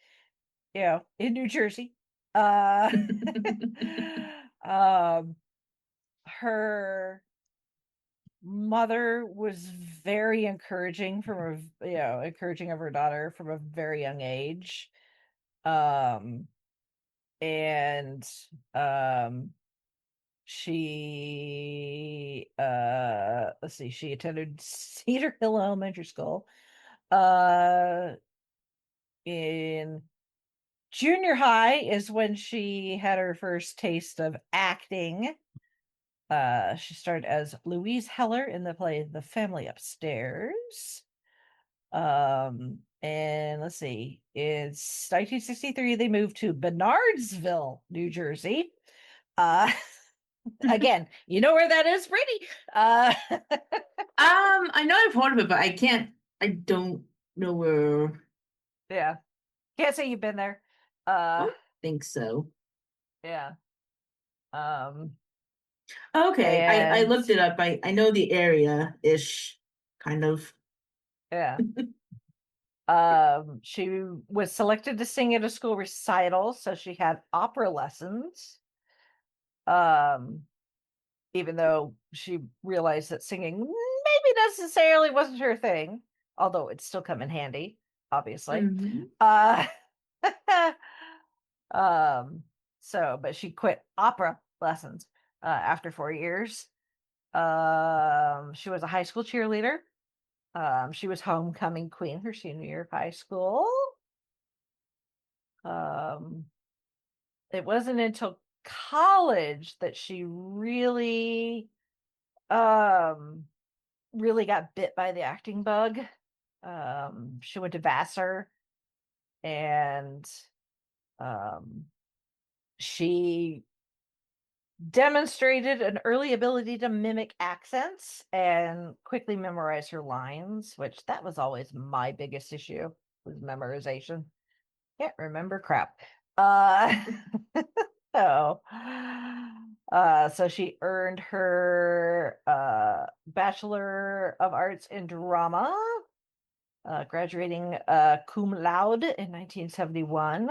in New Jersey. Um, her mother was very encouraging encouraging of her daughter from a very young age. And she let's see, she attended Cedar Hill Elementary School. In junior high is when she had her first taste of acting. She starred as Louise Heller in the play The Family Upstairs. And let's see, it's 1963. They moved to Bernardsville, New Jersey. Again, you know where that is, Brittany? I know I've heard of it, but I don't know where. Yeah, can't say you've been there. I don't think so. Yeah. Um, Okay, I and looked it up. I know the area ish, kind of. yeah. She was selected to sing at a school recital, so she had opera lessons. Um, even though she realized that singing maybe necessarily wasn't her thing, although it'd still come in handy, obviously. Mhm. Uh, um, but she quit opera lessons after 4 years. She was a high school cheerleader. She was homecoming queen her senior year of high school. Um, it wasn't until college that she um, really got bit by the acting bug. She went to Vassar, and she demonstrated an early ability to mimic accents and quickly memorize her lines, which that was always my biggest issue, was memorization. Can't remember crap. So, so she earned her Bachelor of Arts in Drama, graduating cum laude in 1971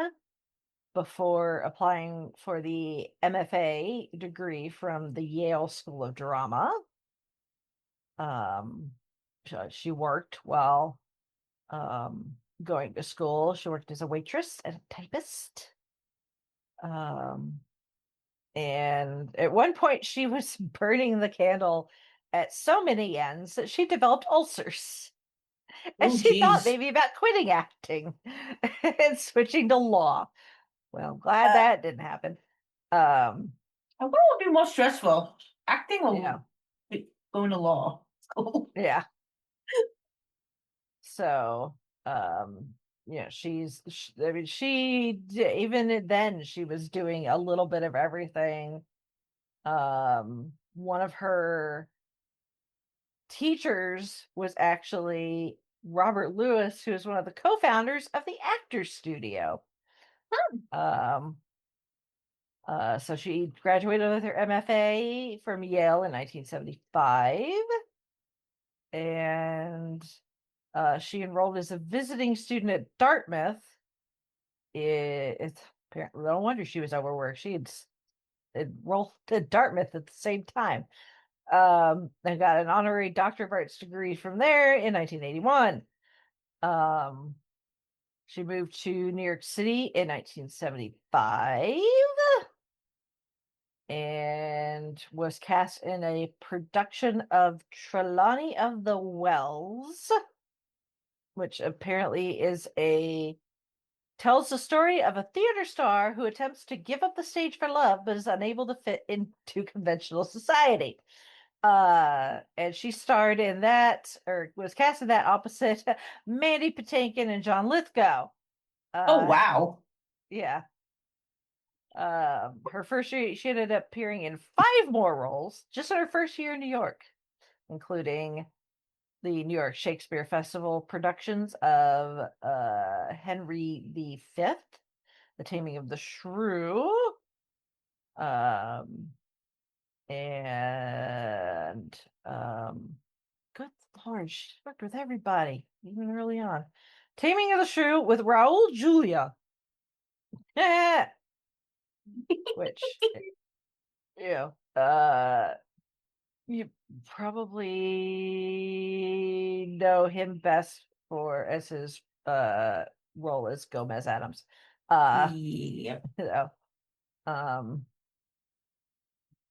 before applying for the MFA degree from the Yale School of Drama. She worked while going to school. She worked as a waitress and a typist. And at one point, she was burning the candle at so many ends that she developed ulcers. And Oh, she thought geez. maybe about quitting acting and switching to law. Well, glad Uh, that didn't happen. Um, what would be more stressful, acting yeah, or going to law school? yeah. So, I mean, even then, she was doing a little bit of everything. One of her teachers was actually Robert Lewis, who is one of the co-founders of the Actors Studio. Um, so she graduated with her MFA from Yale in 1975, and she enrolled as a visiting student at Dartmouth. It's apparently no wonder she was overworked. She had enrolled at Dartmouth at the same time. And got an honorary Doctor of Arts degree from there in 1981. She moved to New York City in 1975 and was cast in a production of Trelawney of the Wells, which apparently tells the story of a theater star who attempts to give up the stage for love but is unable to fit into conventional society. And she starred in that, or was cast in that, opposite Mandy Patinkin and John Lithgow. Oh, wow. Yeah. Her first year, she ended up appearing in 5 more roles just in her first year in New York, including the New York Shakespeare Festival productions of Henry V, The Taming of the Shrew, and good Lord, she worked with everybody, even early on. Taming of the Shrew with Raul Julia. Which, you probably know him best for as his role as Gomez Adams. Yeah. So,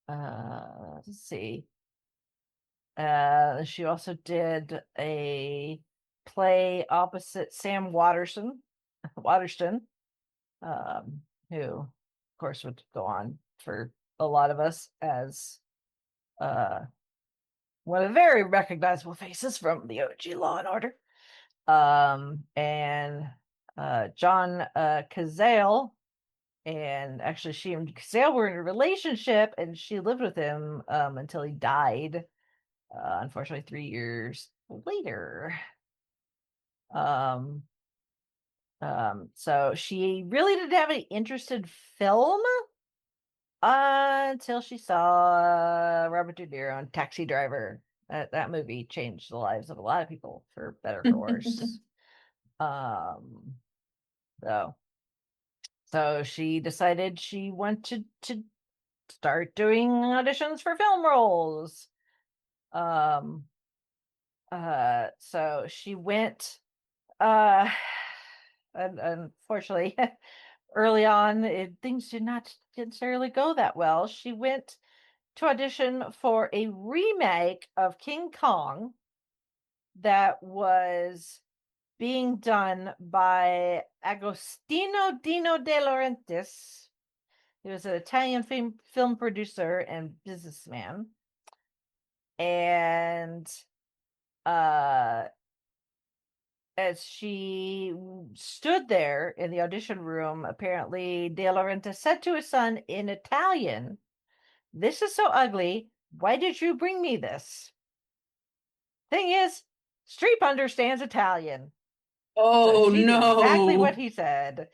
let's see. She also did a play opposite Sam Waterston, who, of course, would go on for a lot of us as one of the very recognizable faces from the OG Law and Order. And John Cazale, and actually she and Cazale were in a relationship, and she lived with him until he died, unfortunately 3 years later. So she really didn't have any interest in film until she saw Robert De Niro in Taxi Driver. That movie changed the lives of a lot of people, for better or for worse. So she decided she wanted to start doing auditions for film roles. So she went, and unfortunately, early on, things did not necessarily go that well. She went to audition for a remake of King Kong that was being done by Agostino Dino De Laurentiis. He was an Italian film producer and businessman. And as she stood there in the audition room, apparently De Laurentiis said to his son in Italian, "This is so ugly. Why did you bring me this?" Thing is, Streep understands Italian. Oh, so she knew exactly what no. he said.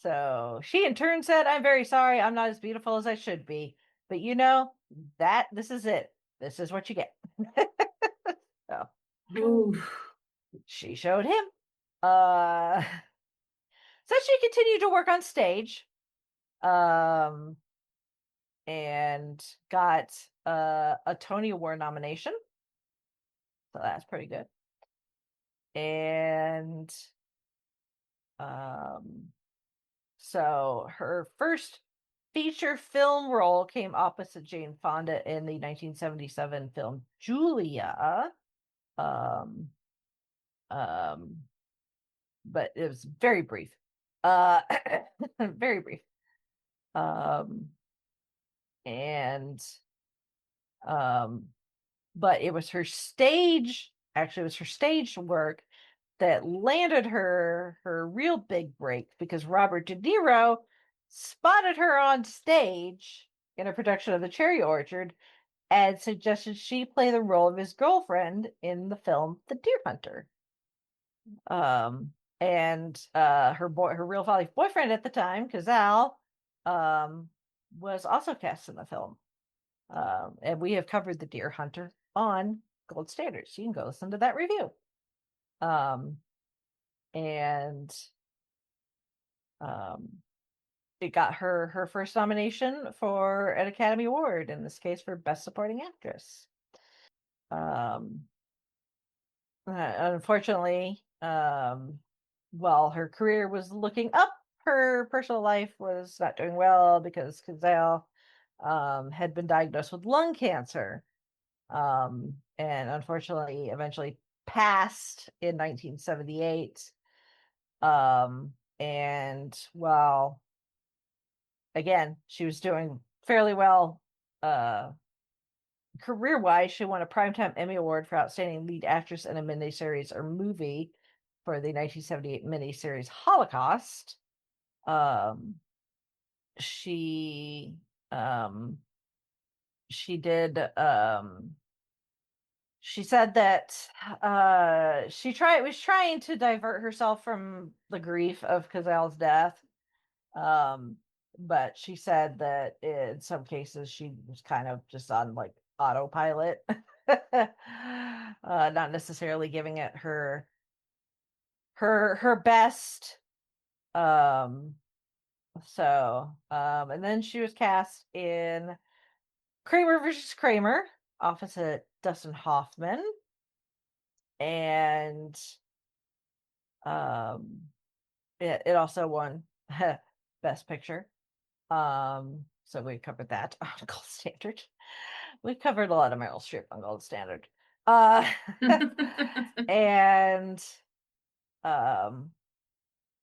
So she in turn said, "I'm very sorry. I'm not as beautiful as I should be. But this is it. This is what you get." So Oof. she showed him. Uh, so she continued to work on stage. And got a Tony Award nomination. So that's pretty good. And so her first feature film role came opposite Jane Fonda in the 1977 film Julia. Um, but it was very brief. Very brief. And but it was her stage work that landed her real big break, because Robert De Niro spotted her on stage in a production of The Cherry Orchard and suggested she play the role of his girlfriend in the film The Deer Hunter. And her real life boyfriend at the time, Cazale, was also cast in the film. And we have covered The Deer Hunter on Gold Standards. You can go listen to that review. And it got her first nomination for an Academy Award, in this case for Best Supporting Actress. Unfortunately, while her career was looking up, her personal life was not doing well, because Cazale had been diagnosed with lung cancer, and unfortunately eventually passed in 1978. And while again she was doing fairly well career-wise, she won a Primetime Emmy Award for Outstanding Lead Actress in a Miniseries or Movie for the 1978 miniseries Holocaust. she she did she said that she was trying to divert herself from the grief of Cazelle's death. But she said that in some cases she was kind of just on like autopilot. Not necessarily giving it her best. And then she was cast in Kramer versus Kramer opposite Dustin Hoffman. And it also won Best Picture. So we covered that on Gold Standard. We covered a lot of Meryl Streep on Gold Standard. And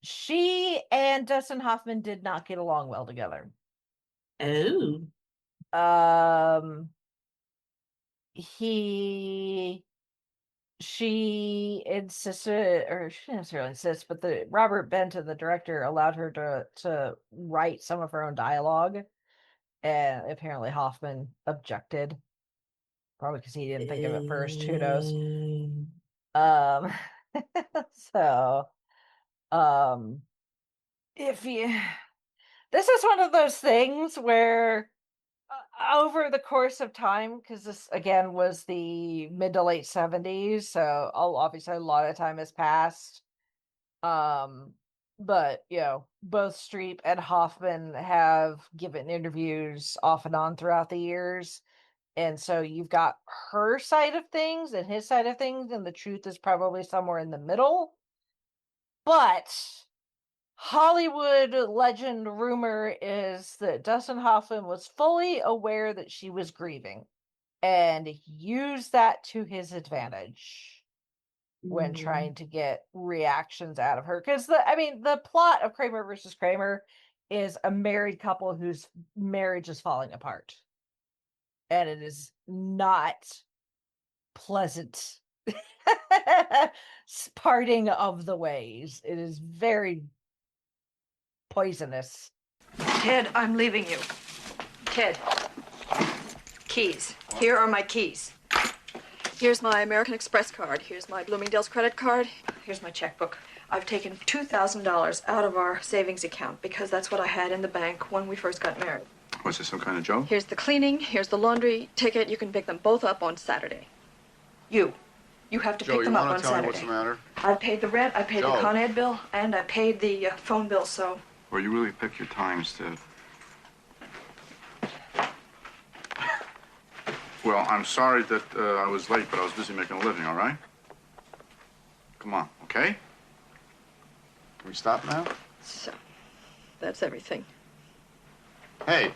she and Dustin Hoffman did not get along well together. Oh. She insisted, or she didn't necessarily insist, but the Robert Benton, the director, allowed her to write some of her own dialogue, and apparently Hoffman objected, probably because he didn't think of it first. Who knows? So, if you, this is one of those things where over the course of time, because this again was the mid to late 70s, so obviously a lot of time has passed. But both Streep and Hoffman have given interviews off and on throughout the years, and so you've got her side of things and his side of things, and the truth is probably somewhere in the middle. But Hollywood legend rumor is that Dustin Hoffman was fully aware that she was grieving and used that to his advantage when trying to get reactions out of her. Because the plot of Kramer versus Kramer is a married couple whose marriage is falling apart. And it is not pleasant parting of the ways. It is very poisonous. Ted, I'm leaving you. Ted, keys. Here are my keys. Here's my American Express card. Here's my Bloomingdale's credit card. Here's my checkbook. I've taken $2,000 out of our savings account because that's what I had in the bank when we first got married. Was this some kind of joke? Here's the cleaning. Here's the laundry ticket. You can pick them both up on Saturday. You have to pick them up on Saturday. Joe, you want to tell me what's the matter? I paid the rent, I paid Joe. the Con Ed bill, and I paid the phone bill, so... Well, you really pick your times, Ted. Well, I'm sorry that I was late, but I was busy making a living, all right? Come on, okay? Can we stop now? So, that's everything. Hey.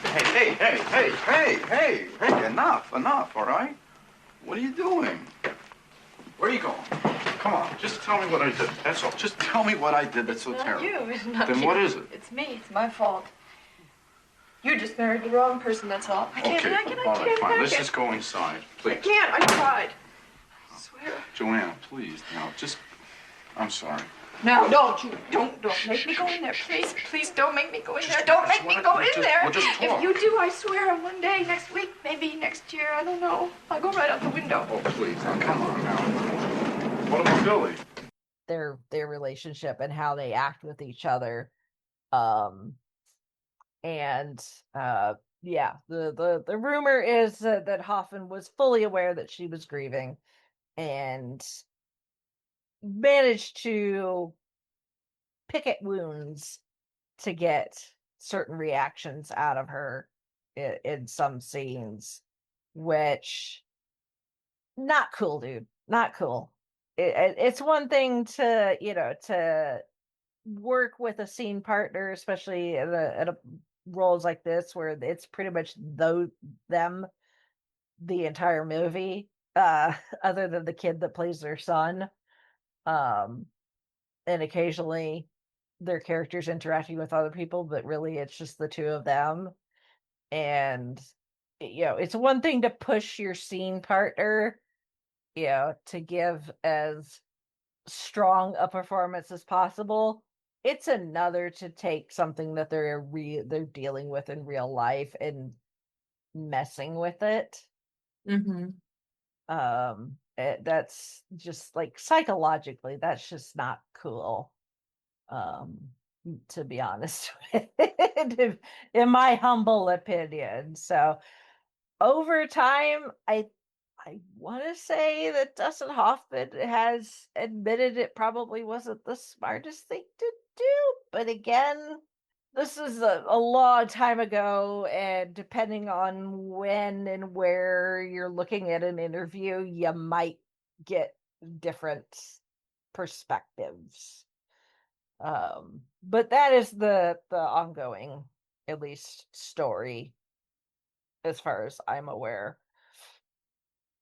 Hey, enough, all right? What are you doing? Where are you going? Come on, just tell me what I did. That's all. Just tell me what I did that's so terrible. It's not Then you. what is it? It's me. It's my fault. You just married the wrong person, that's all. I can't. All right, fine. Let's just go inside, please. I can't. I tried. I swear. Joanna, please, now, just... I'm sorry. No, don't make me go in there. Please don't make me go in there. Don't make me go in there. We'll just talk. If you do, I swear, one day, next week, maybe next year, I don't know. I'll go right out the window. Oh, please, now, come on now. What about Billy? Their relationship and how they act with each other. The rumor is that Hoffman was fully aware that she was grieving and managed to pick at wounds to get certain reactions out of her in some scenes, which not cool, dude. Not cool. It's one thing to work with a scene partner, especially at a roles like this where it's pretty much them the entire movie, other than the kid that plays their son, and occasionally their characters interacting with other people, but really it's just the two of them. And it's one thing to push your scene partner to give as strong a performance as possible, it's another to take something that they're dealing with in real life and messing with it. Mm-hmm. That's just like psychologically, that's just not cool. To be honest in my humble opinion. So over time, I want to say that Dustin Hoffman has admitted it probably wasn't the smartest thing to do, but again, this is a long time ago, and depending on when and where you're looking at an interview, you might get different perspectives. But that is the ongoing, at least, story as far as I'm aware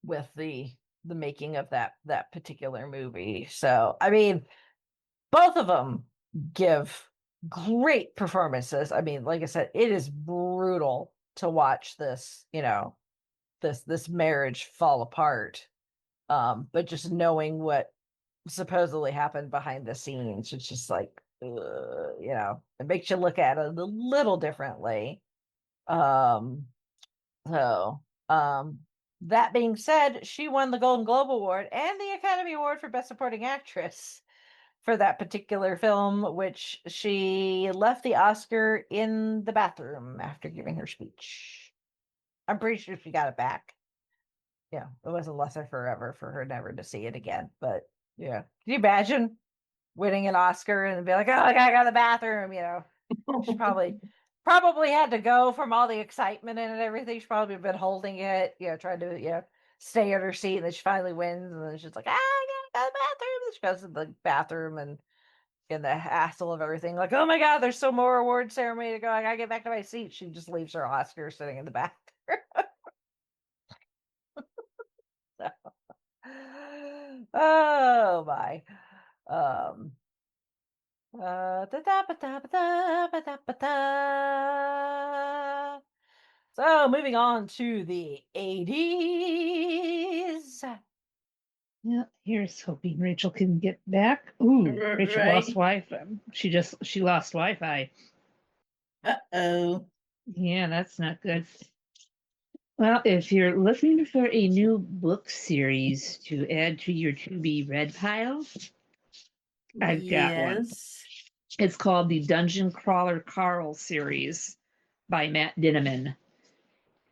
with the making of that particular movie. So I mean, both of them give great performances. I mean, like I said, it is brutal to watch this, this marriage fall apart. But just knowing what supposedly happened behind the scenes, it's just like, it makes you look at it a little differently. Um, so, that being said, she won the Golden Globe Award and the Academy Award for Best Supporting Actress for that particular film, which she left the Oscar in the bathroom after giving her speech. I'm pretty sure she got it back. Yeah, it wasn't lesser forever for her never to see it again. But yeah, can you imagine winning an Oscar and be like, "Oh, I gotta go to the bathroom"? She probably had to go from all the excitement and everything. She's probably been holding it, trying to stay in her seat, and then she finally wins, and then she's like, I gotta go to the bathroom. Then she goes to the bathroom and in the hassle of everything, like, oh my god, there's still more award ceremony to go. I gotta get back to my seat. She just leaves her Oscar sitting in the bathroom. So, oh my. Um So moving on to the 80s. Yeah, here's hoping Rachel can get back. Ooh, Rachel lost Wi-Fi. She lost Wi-Fi. Uh-oh. Yeah, that's not good. Well, if you're looking for a new book series to add to your to be read pile, I've got one. It's called the Dungeon Crawler Carl series by Matt Dinneman.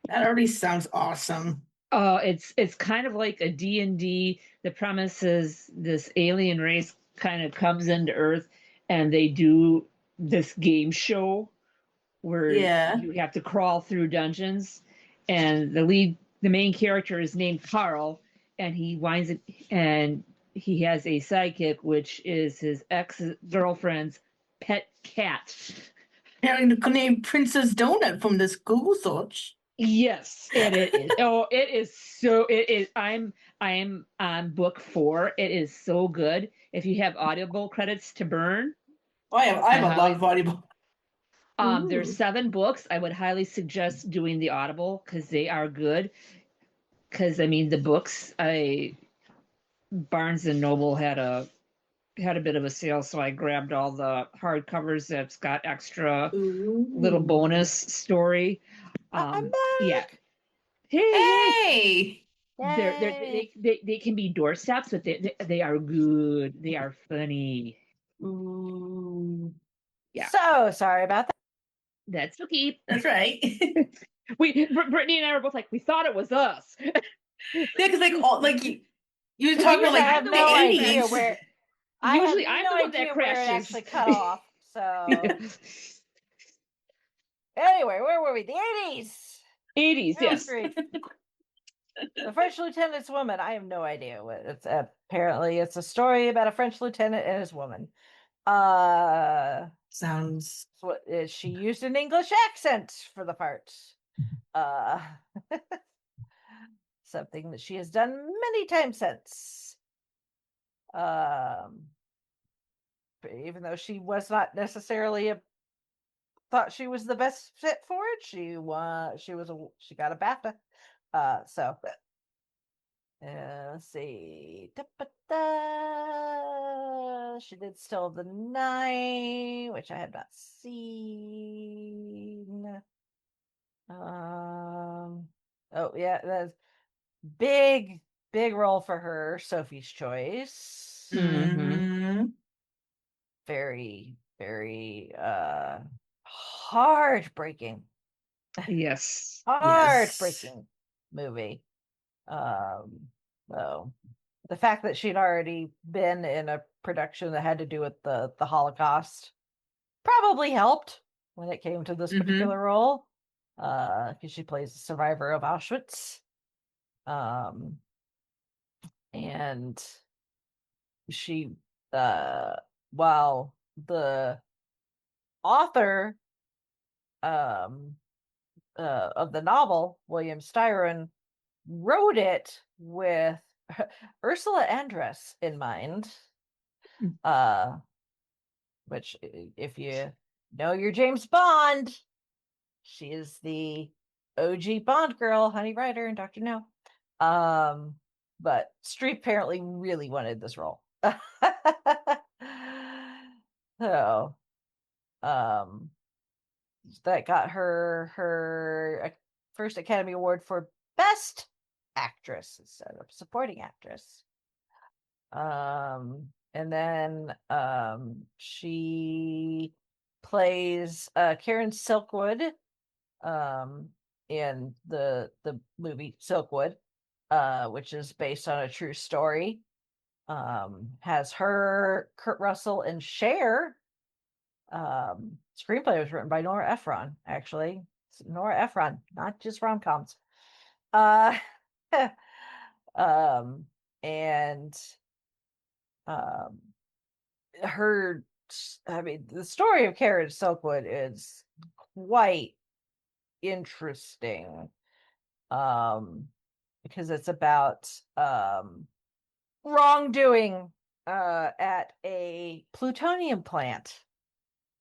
That already sounds awesome. It's kind of like a D&D. The premise is this alien race kind of comes into Earth and they do this game show where you have to crawl through dungeons, and the main character is named Carl, and he has a sidekick which is his ex-girlfriend's pet cat. Apparently named Princess Donut from this Google search. Yes, and it is. Oh, it is so. It is. I am on book 4. It is so good. If you have Audible credits to burn, I have a lot of Audible. There's 7 books. I would highly suggest doing the Audible because they are good. Because I mean, the books, Barnes and Noble had a bit of a sale, so I grabbed all the hardcovers that's got extra little bonus story. I'm back. Yeah. Hey. They can be doorsteps, but they are good. They are funny. Ooh. Yeah. So sorry about that. That's okay. That's right. Brittany and I were both like, we thought it was us. Yeah, because you were talking about like have no idea where. Usually I I'm have the no one that idea where it crashes. actually cut off. So anyway, where were we? The 80s. 80s, yes. The French lieutenant's woman. I have no idea what it's. Apparently, it's a story about a French lieutenant and his woman. Sounds. What is she used an English accent for the part? Something that she has done many times since. Even though she was not necessarily thought she was the best fit for it, she got a BAFTA. So Let's see. Da-ba-da. She did Still of the Night, which I have not seen. Oh yeah, that's big role for her. Sophie's Choice. Mm-hmm. Very, very heartbreaking. Yes. Heartbreaking movie. So the fact that she'd already been in a production that had to do with the Holocaust probably helped when it came to this particular role, because she plays a survivor of Auschwitz. And she, while the author of the novel, William Styron, wrote it with Ursula Andress in mind. Which, if you know your James Bond, she is the OG Bond girl, Honey Rider and Dr. No. But Streep apparently really wanted this role. So, that got her first Academy Award for Best Actress instead of Supporting Actress. And then she plays Karen Silkwood in the movie Silkwood, which is based on a true story. Has her, Kurt Russell, and Cher. Screenplay was written by Nora Ephron, actually. It's Nora Ephron, not just rom-coms. And her, I mean, the story of Karen Silkwood is quite interesting, because it's about wrongdoing at a plutonium plant,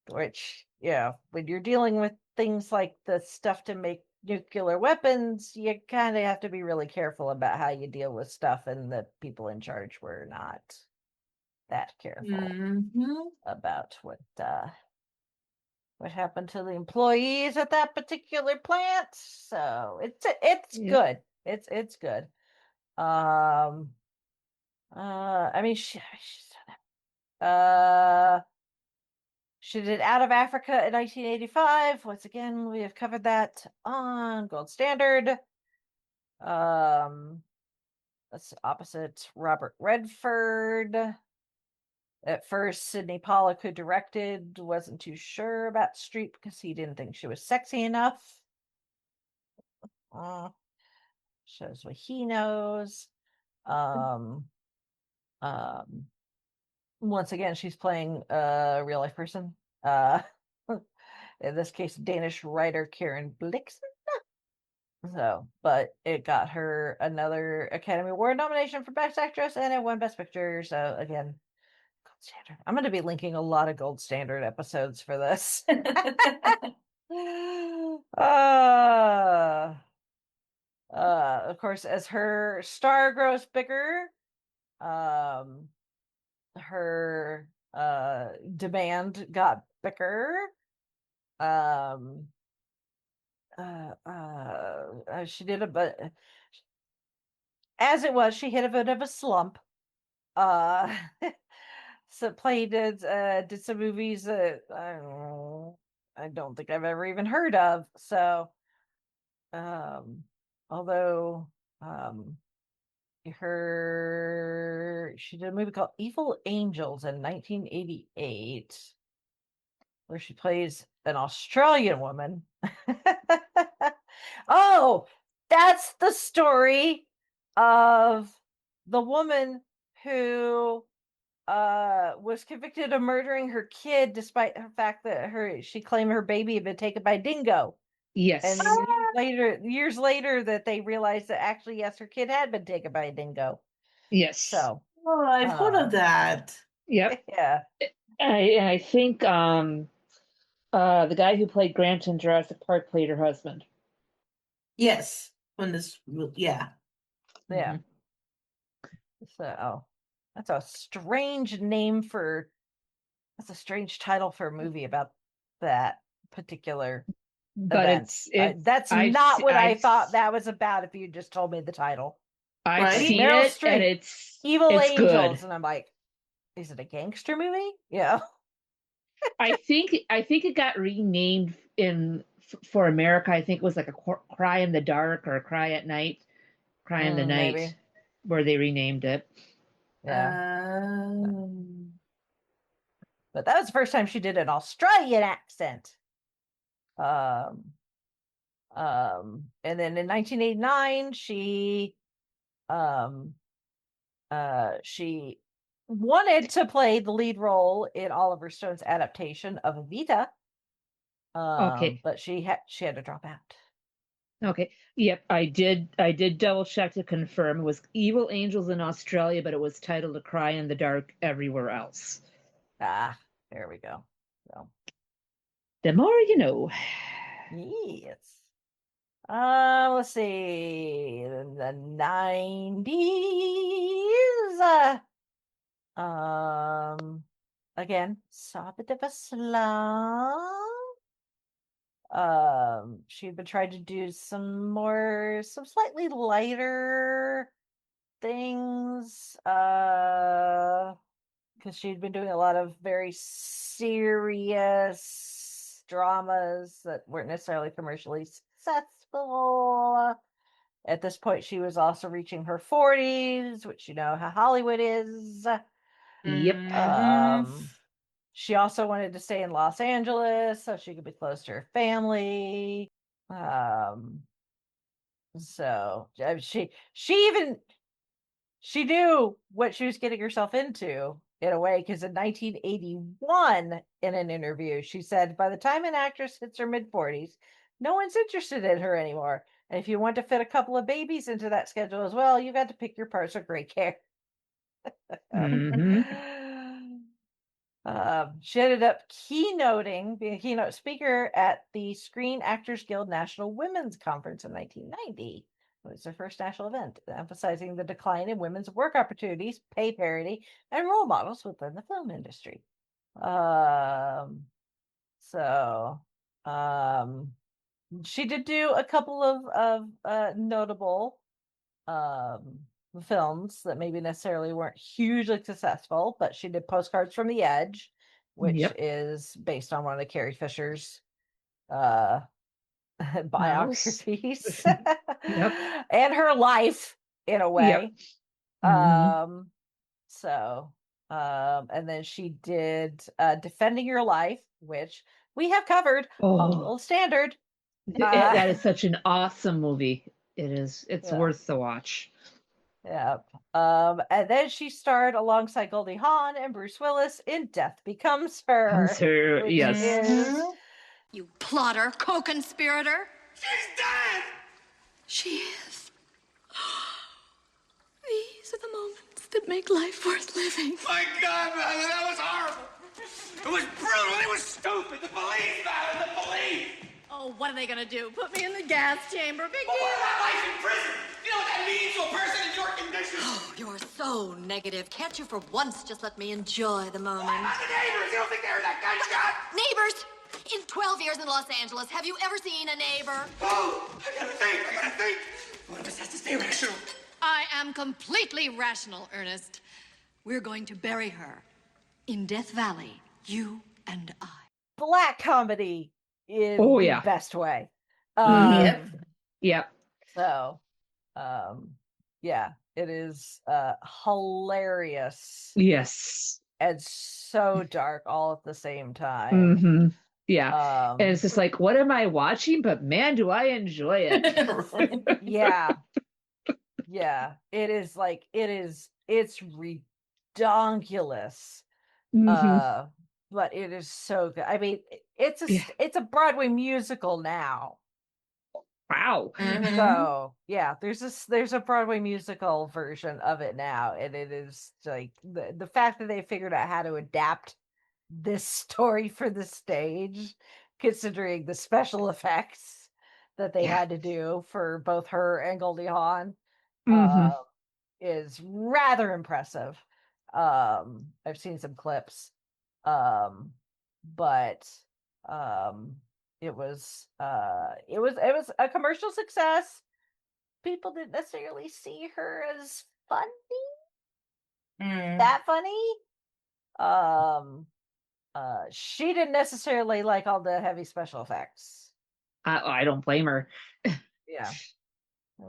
which, when you're dealing with things like the stuff to make nuclear weapons, you kind of have to be really careful about how you deal with stuff, and the people in charge were not that careful about what happened to the employees at that particular plant. So it's good. It's good. I mean, she did Out of Africa in 1985. Once again, we have covered that on Gold Standard. That's opposite Robert Redford. At first, Sidney Pollack, who directed, wasn't too sure about Streep because he didn't think she was sexy enough. Shows what he knows. Once again, she's playing a real life person. In this case, Danish writer Karen Blixen. So, but it got her another Academy Award nomination for Best Actress, and it won Best Picture. So again, Gold Standard. I'm going to be linking a lot of Gold Standard episodes for this. Of course, as her star grows bigger, her demand got bigger. She did as it was, she hit a bit of a slump. So did some movies that I don't think I've ever even heard of. So, although she did a movie called Evil Angels in 1988, where she plays an Australian woman. Oh, that's the story of the woman who was convicted of murdering her kid, despite the fact that she claimed her baby had been taken by dingo. Yes. And years later that they realized that actually, yes, her kid had been taken by a dingo. Yes. So I've heard of that. Yep. Yeah. I think the guy who played Grant in Jurassic Park played her husband. Yes. Yeah. Yeah. So that's a strange name for. That's a strange title for a movie about that particular But event. That's I've not what I I've thought that was about. If you just told me the title, I've Right? seen Meryl it, and Streep, Evil it's Angels, good. and I'm like, is it a gangster movie? Yeah. I think it got renamed for America. I think it was like a Cry in the Dark or Cry at Night, Cry in the Night, Maybe. where they renamed it. Yeah. Um, But that was the first time she did an Australian accent. Um, and then in 1989, um, she wanted to play the lead role in Oliver Stone's adaptation of Evita. Okay. But she had to drop out. Okay. Yep. I did double check to confirm. It was Evil Angels in Australia, but it was titled A Cry in the Dark everywhere else. Ah, there we go. So, The more you know. yes. Let's see. In the 90s. Again, saw a bit of a slump. She'd been trying to do some slightly lighter things. Because she'd been doing a lot of very serious dramas that weren't necessarily commercially successful. At this point, she was also reaching her 40s, which you know how Hollywood is. Yep. She also wanted to stay in Los Angeles so she could be close to her family. So she knew what she was getting herself into in a way, because in 1981, in an interview, she said, by the time an actress hits her mid-40s, no one's interested in her anymore. And if you want to fit a couple of babies into that schedule as well, you got to pick your parts with great care. She ended up being a keynote speaker at the Screen Actors Guild National Women's Conference in 1990. It was their first national event, emphasizing the decline in women's work opportunities, pay parity, and role models within the film industry. So she did do a couple of notable films that maybe necessarily weren't hugely successful, but she did Postcards from the Edge, which Yep. is based on one of the Carrie Fisher's uh biographies. Yep. And her life in a way. Yep. And then she did Defending Your Life, which we have covered on Oh, Little Standard. that is such an awesome movie. It is. It's Yeah. worth the watch. Yep. And then she starred alongside Goldie Hawn and Bruce Willis in Death Becomes Her. Comes her, which yes. is You plotter, co-conspirator. She's dead! She is. These are the moments that make life worth living. My God, Valerie, that was horrible. It was brutal. It was stupid. The police, Valerie, the police. Oh, what are they gonna do? Put me in the gas chamber? Big But deal. what about life in prison? You know what that means to a person in your condition? Oh, you're so negative. Can't you for once just let me enjoy the moment? What about the neighbors? You don't think they heard that gunshot? Neighbors! In 12 years in Los Angeles, have you ever seen a neighbor? Oh, I gotta think. One of us has to stay rational. I am completely rational, Ernest. We're going to bury her in Death Valley, you and I. black comedy in the best way. Yep. So, yeah, it is hilarious. Yes. And so dark all at the same time. Yeah. And it's just like, what am I watching? But man, do I enjoy it. Yeah. Yeah. It's redonkulous. But it is so good. I mean, it's a Broadway musical now. Wow. So yeah, there's a Broadway musical version of it now, and it is like the fact that they figured out how to adapt this story for the stage, considering the special effects that they had to do for both her and Goldie Hawn. is rather impressive. I've seen some clips. But it was a commercial success. People didn't necessarily see her as funny. That funny. She didn't necessarily like all the heavy special effects. I don't blame her. Yeah.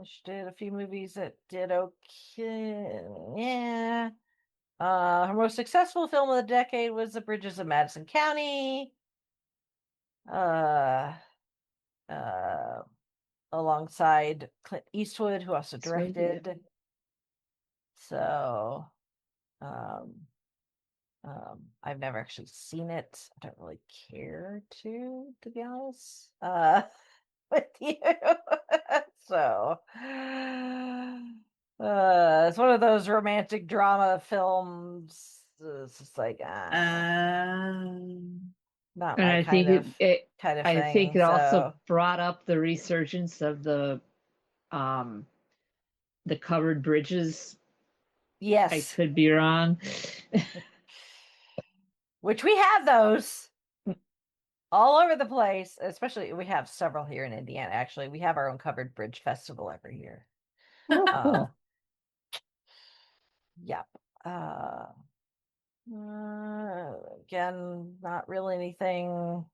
She did a few movies that did okay. Yeah. Her most successful film of the decade was The Bridges of Madison County. Uh, Alongside Clint Eastwood, who also directed. So, I've never actually seen it. I don't really care to be honest. With you. So, it's one of those romantic drama films. It's just like, not and my I think it kind of I thing. think it also So, brought up the resurgence of the covered bridges. yes, I could be wrong. which we have those all over the place. Especially, we have several here in Indiana. Actually, we have our own covered bridge festival every year. Oh, cool. Yep. Again, not really anything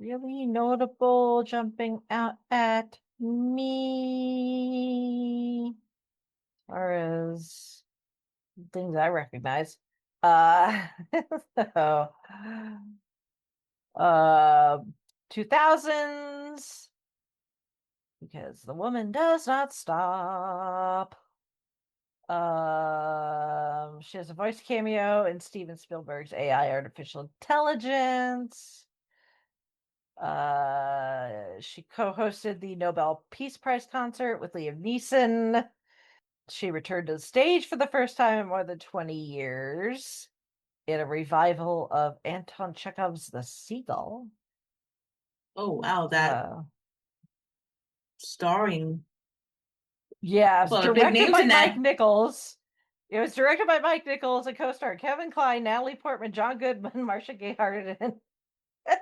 really notable jumping out at me, or as things I recognize. So, 2000s, because the woman does not stop. She has a voice cameo in Steven Spielberg's AI Artificial Intelligence. She co-hosted the Nobel Peace Prize concert with Liam Neeson. She returned to the stage for the first time in more than 20 years in a revival of Anton Chekhov's The Seagull. Oh wow, that starring. Yeah, it was directed by Mike Nichols. It was directed by Mike Nichols and co-starred Kevin Kline, Natalie Portman, John Goodman, Marcia Gay Harden,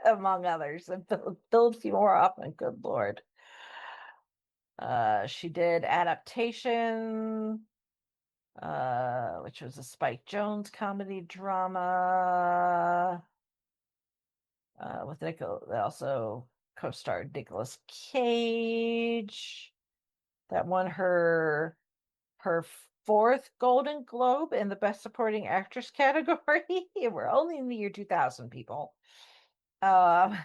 among others, and Philip Seymour Hoffman. Good Lord. She did Adaptation, which was a Spike Jonze comedy drama. With Nichols, also co-starred Nicolas Cage. That won her fourth Golden Globe in the Best Supporting Actress category. We're only in the year 2000, people. Let's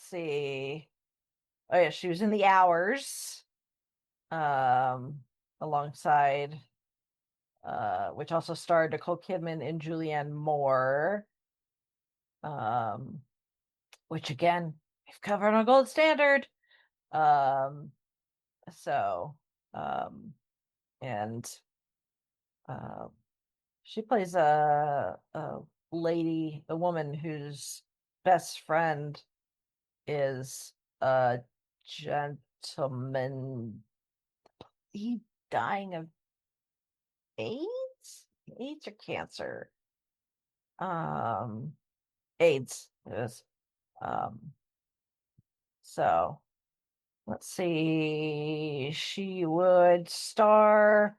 see. Oh yeah, she was in The Hours, alongside, which also starred Nicole Kidman and Julianne Moore. Which again, we've covered on Gold Standard. And she plays a woman whose best friend is a gentleman. He dying of AIDS or cancer. AIDS is. So let's see. She would star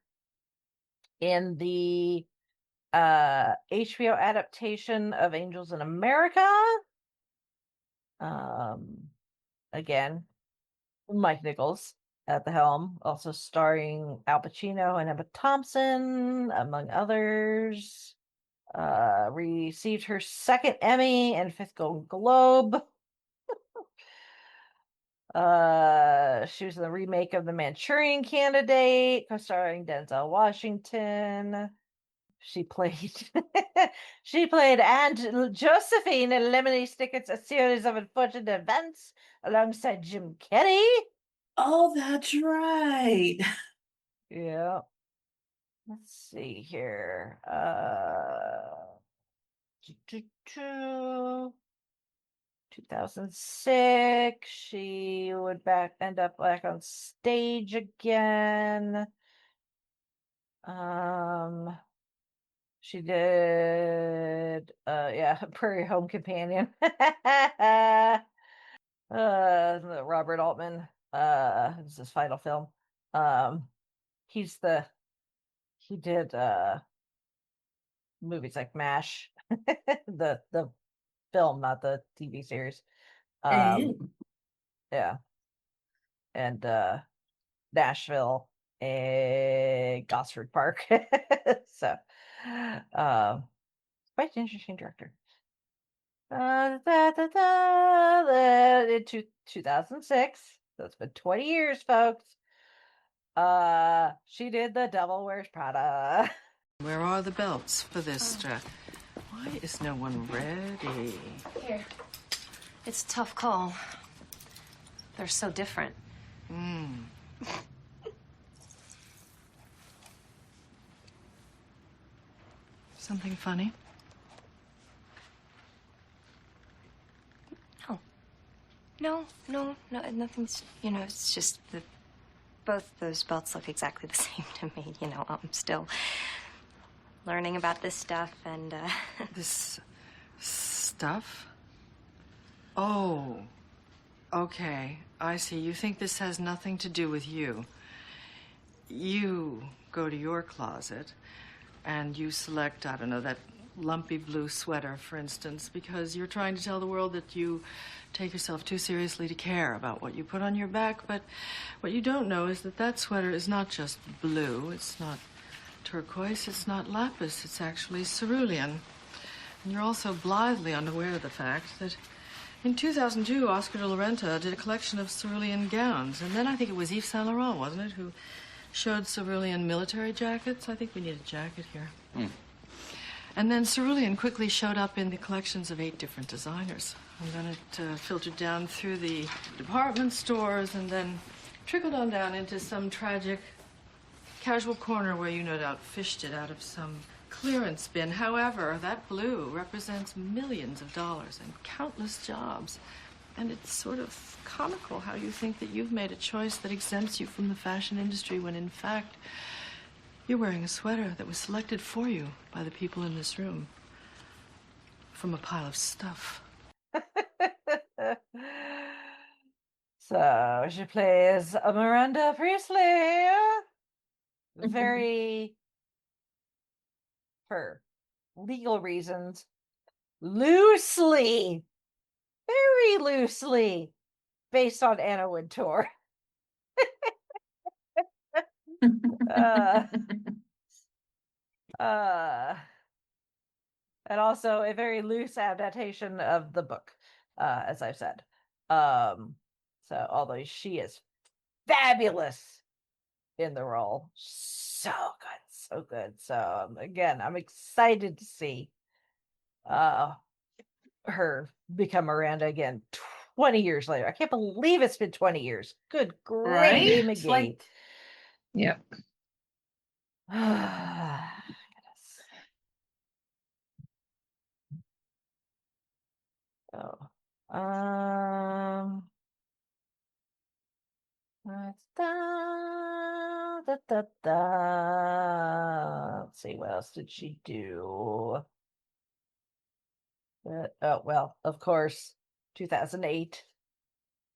in the HBO adaptation of Angels in America. Again, Mike Nichols at the helm, also starring Al Pacino and Emma Thompson, among others. Received her second Emmy and fifth Golden Globe. She was in the remake of The Manchurian Candidate, co-starring Denzel Washington. She played Aunt Josephine in Lemony Snicket's A Series of Unfortunate Events alongside Jim Carrey. Oh, that's right. Yeah. Let's see here. 2006, she would end up back on stage again. She did Prairie Home Companion. Robert Altman. This is his final film. He did movies like MASH, the film, not the TV series. Yeah. And Nashville and Gosford Park. So quite an interesting director. In 2006, so it's been 20 years, folks. She did The Devil Wears Prada. Where are the belts for this? Why is no one ready? Here. It's a tough call. They're so different. Something funny? No, nothing's, it's just that both those belts look exactly the same to me. I'm still learning about this stuff and, This stuff? Oh, okay. I see. You think this has nothing to do with you. You go to your closet and you select, I don't know, that lumpy blue sweater, for instance, because you're trying to tell the world that you take yourself too seriously to care about what you put on your back. But what you don't know is that that sweater is not just blue. It's not turquoise. It's not lapis. It's actually cerulean. And you're also blithely unaware of the fact that in 2002, Oscar de la Renta did a collection of cerulean gowns. And then I think it was Yves Saint Laurent, wasn't it, who showed cerulean military jackets? I think we need a jacket here. And then cerulean quickly showed up in the collections of 8 different designers. And then it filtered down through the department stores and then trickled on down into some tragic casual corner where you no doubt fished it out of some clearance bin. However, that blue represents millions of dollars and countless jobs. And it's sort of comical how you think that you've made a choice that exempts you from the fashion industry when in fact you're wearing a sweater that was selected for you by the people in this room from a pile of stuff. So she plays Miranda Priestley. Very, for legal reasons, very loosely based on Anna Wintour. And also a very loose adaptation of the book, as I've said. So although she is fabulous in the role, so good. So again, I'm excited to see her become Miranda again 20 years later. I can't believe it's been 20 years. Good gravy, McGee. Like... Yep. Oh, let's see, what else did she do? Oh, well, of course, 2008.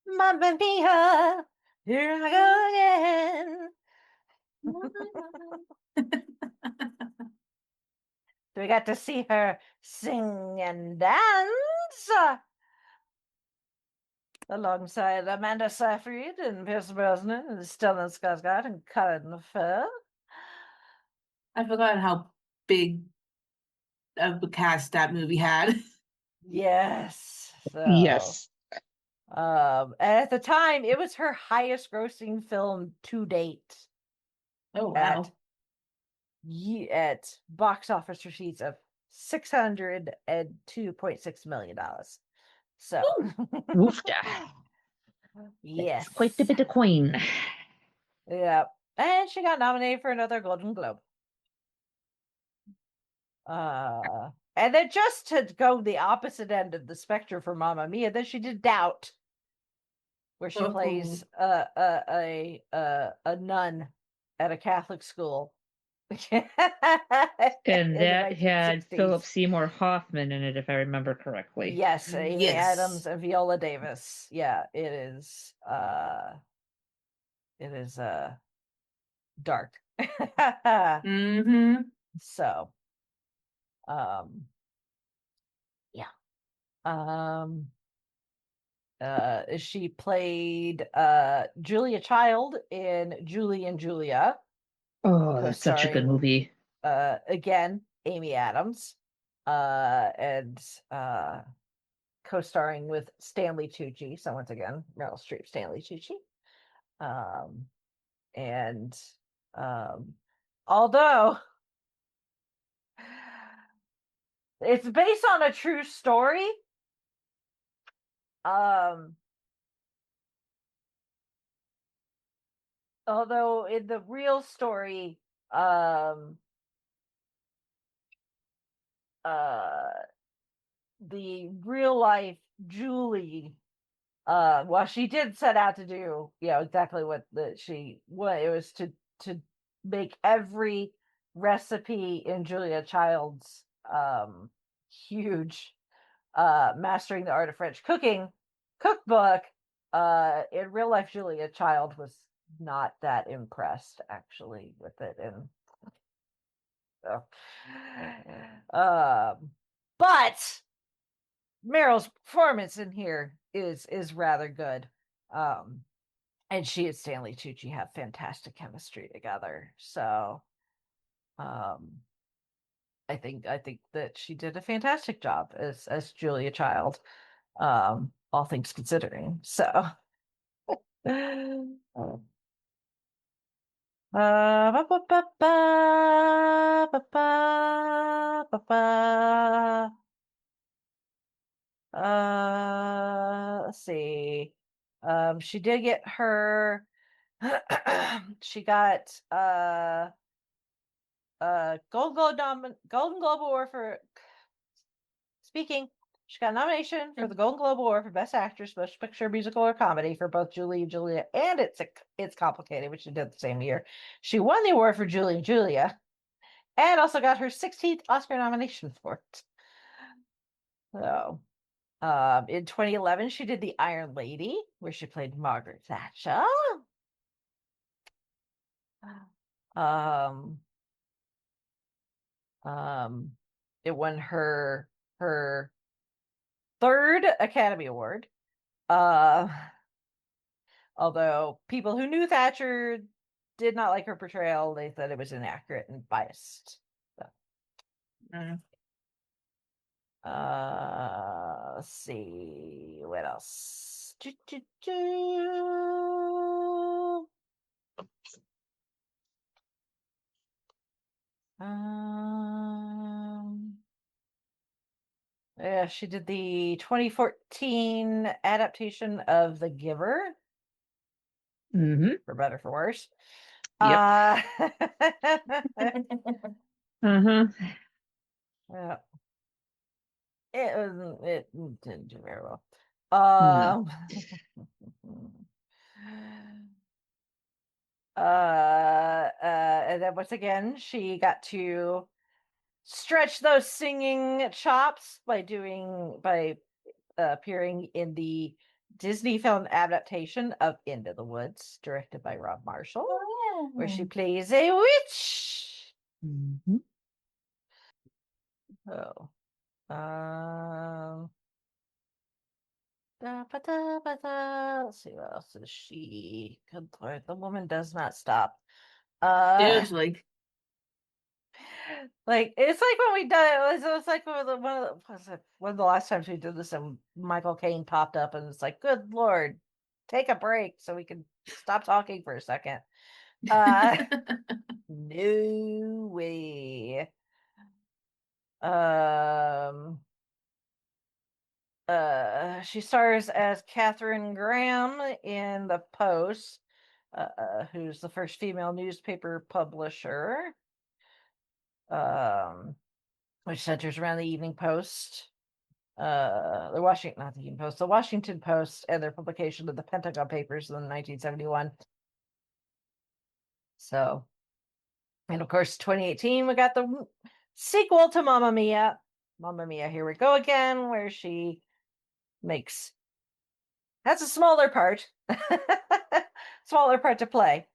Mamma mia, here I go again. We got to see her sing and dance alongside Amanda Seyfried and Pierce Brosnan and Stellan Skarsgård and Colin Firth. I forgot how big of a cast that movie had. Yes. So, yes. at the time, it was her highest grossing film to date. Oh, wow. At box office receipts of $602.6 million. So, yes, that's quite a bit of coin. Yeah, and she got nominated for another Golden Globe. And then just to go the opposite end of the spectrum for Mamma Mia, then she did Doubt, where she plays a nun at a Catholic school. And that had 1960s. Philip Seymour Hoffman in it, if I remember correctly. Yes, Amy Adams and Viola Davis. Yeah, it is dark. Mm-hmm. So yeah. She played Julia Child in Julie and Julia. Oh, that's such a good movie. Again, Amy Adams. And co-starring with Stanley Tucci. So once again, Meryl Streep, Stanley Tucci. And although it's based on a true story, although in the real story, the real life Julie, well, she did set out to do, exactly what it was to make every recipe in Julia Child's huge Mastering the Art of French Cooking cookbook. In real life, Julia Child was not that impressed actually with it, and but Meryl's performance in here is rather good. And she and Stanley Tucci have fantastic chemistry together. So I think that she did a fantastic job as Julia Child, all things considering. So ba, ba, ba, ba, ba, ba, ba, ba. Let's see. She did get her she got Golden Globe Award for speaking. She got a nomination for the Golden Globe Award for Best Actress, Motion Picture, Musical, or Comedy for both Julie and Julia and It's Complicated, which she did the same year. She won the award for Julie and Julia, and also got her 16th Oscar nomination for it. So, in 2011, she did The Iron Lady, where she played Margaret Thatcher. It won her third Academy Award. Although people who knew Thatcher did not like her portrayal, they thought it was inaccurate and biased. So. Let's see what else. Yeah, she did the 2014 adaptation of The Giver. Mm-hmm. For better, for worse. Yep. Yeah. It didn't do very well. No. And then once again, she got to stretch those singing chops by appearing in the Disney film adaptation of Into the Woods, directed by Rob Marshall, where she plays a witch. Mm-hmm. Oh. Let's see, what else is she? Good Lord, the woman does not stop. Seriously. Like it's like when we done it was like one of the last times we did this, and Michael Caine popped up, and it's like, good Lord, take a break so we can stop talking for a second. No way. She stars as Catherine Graham in The Post, who's the first female newspaper publisher. which centers around the Evening Post, the Washington Post, and their publication of the Pentagon Papers in 1971. So, and of course, 2018, we got the sequel to Mamma Mia. Mamma Mia, Here We Go Again, where she has a smaller part, to play.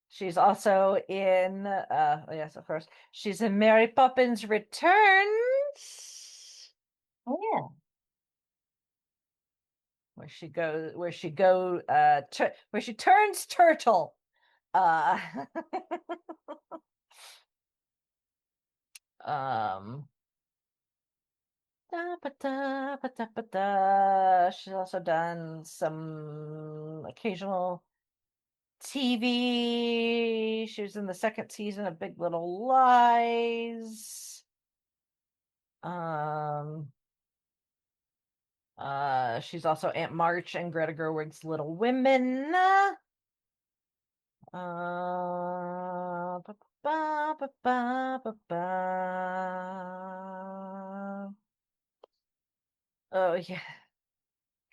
She's also in, yes, of course, she's in Mary Poppins Returns. Oh yeah. Where she turns turtle. She's also done some occasional TV. She was in the second season of Big Little Lies. She's also Aunt March and Greta Gerwig's Little Women. Ba, ba, ba, ba, ba, ba. Oh yeah.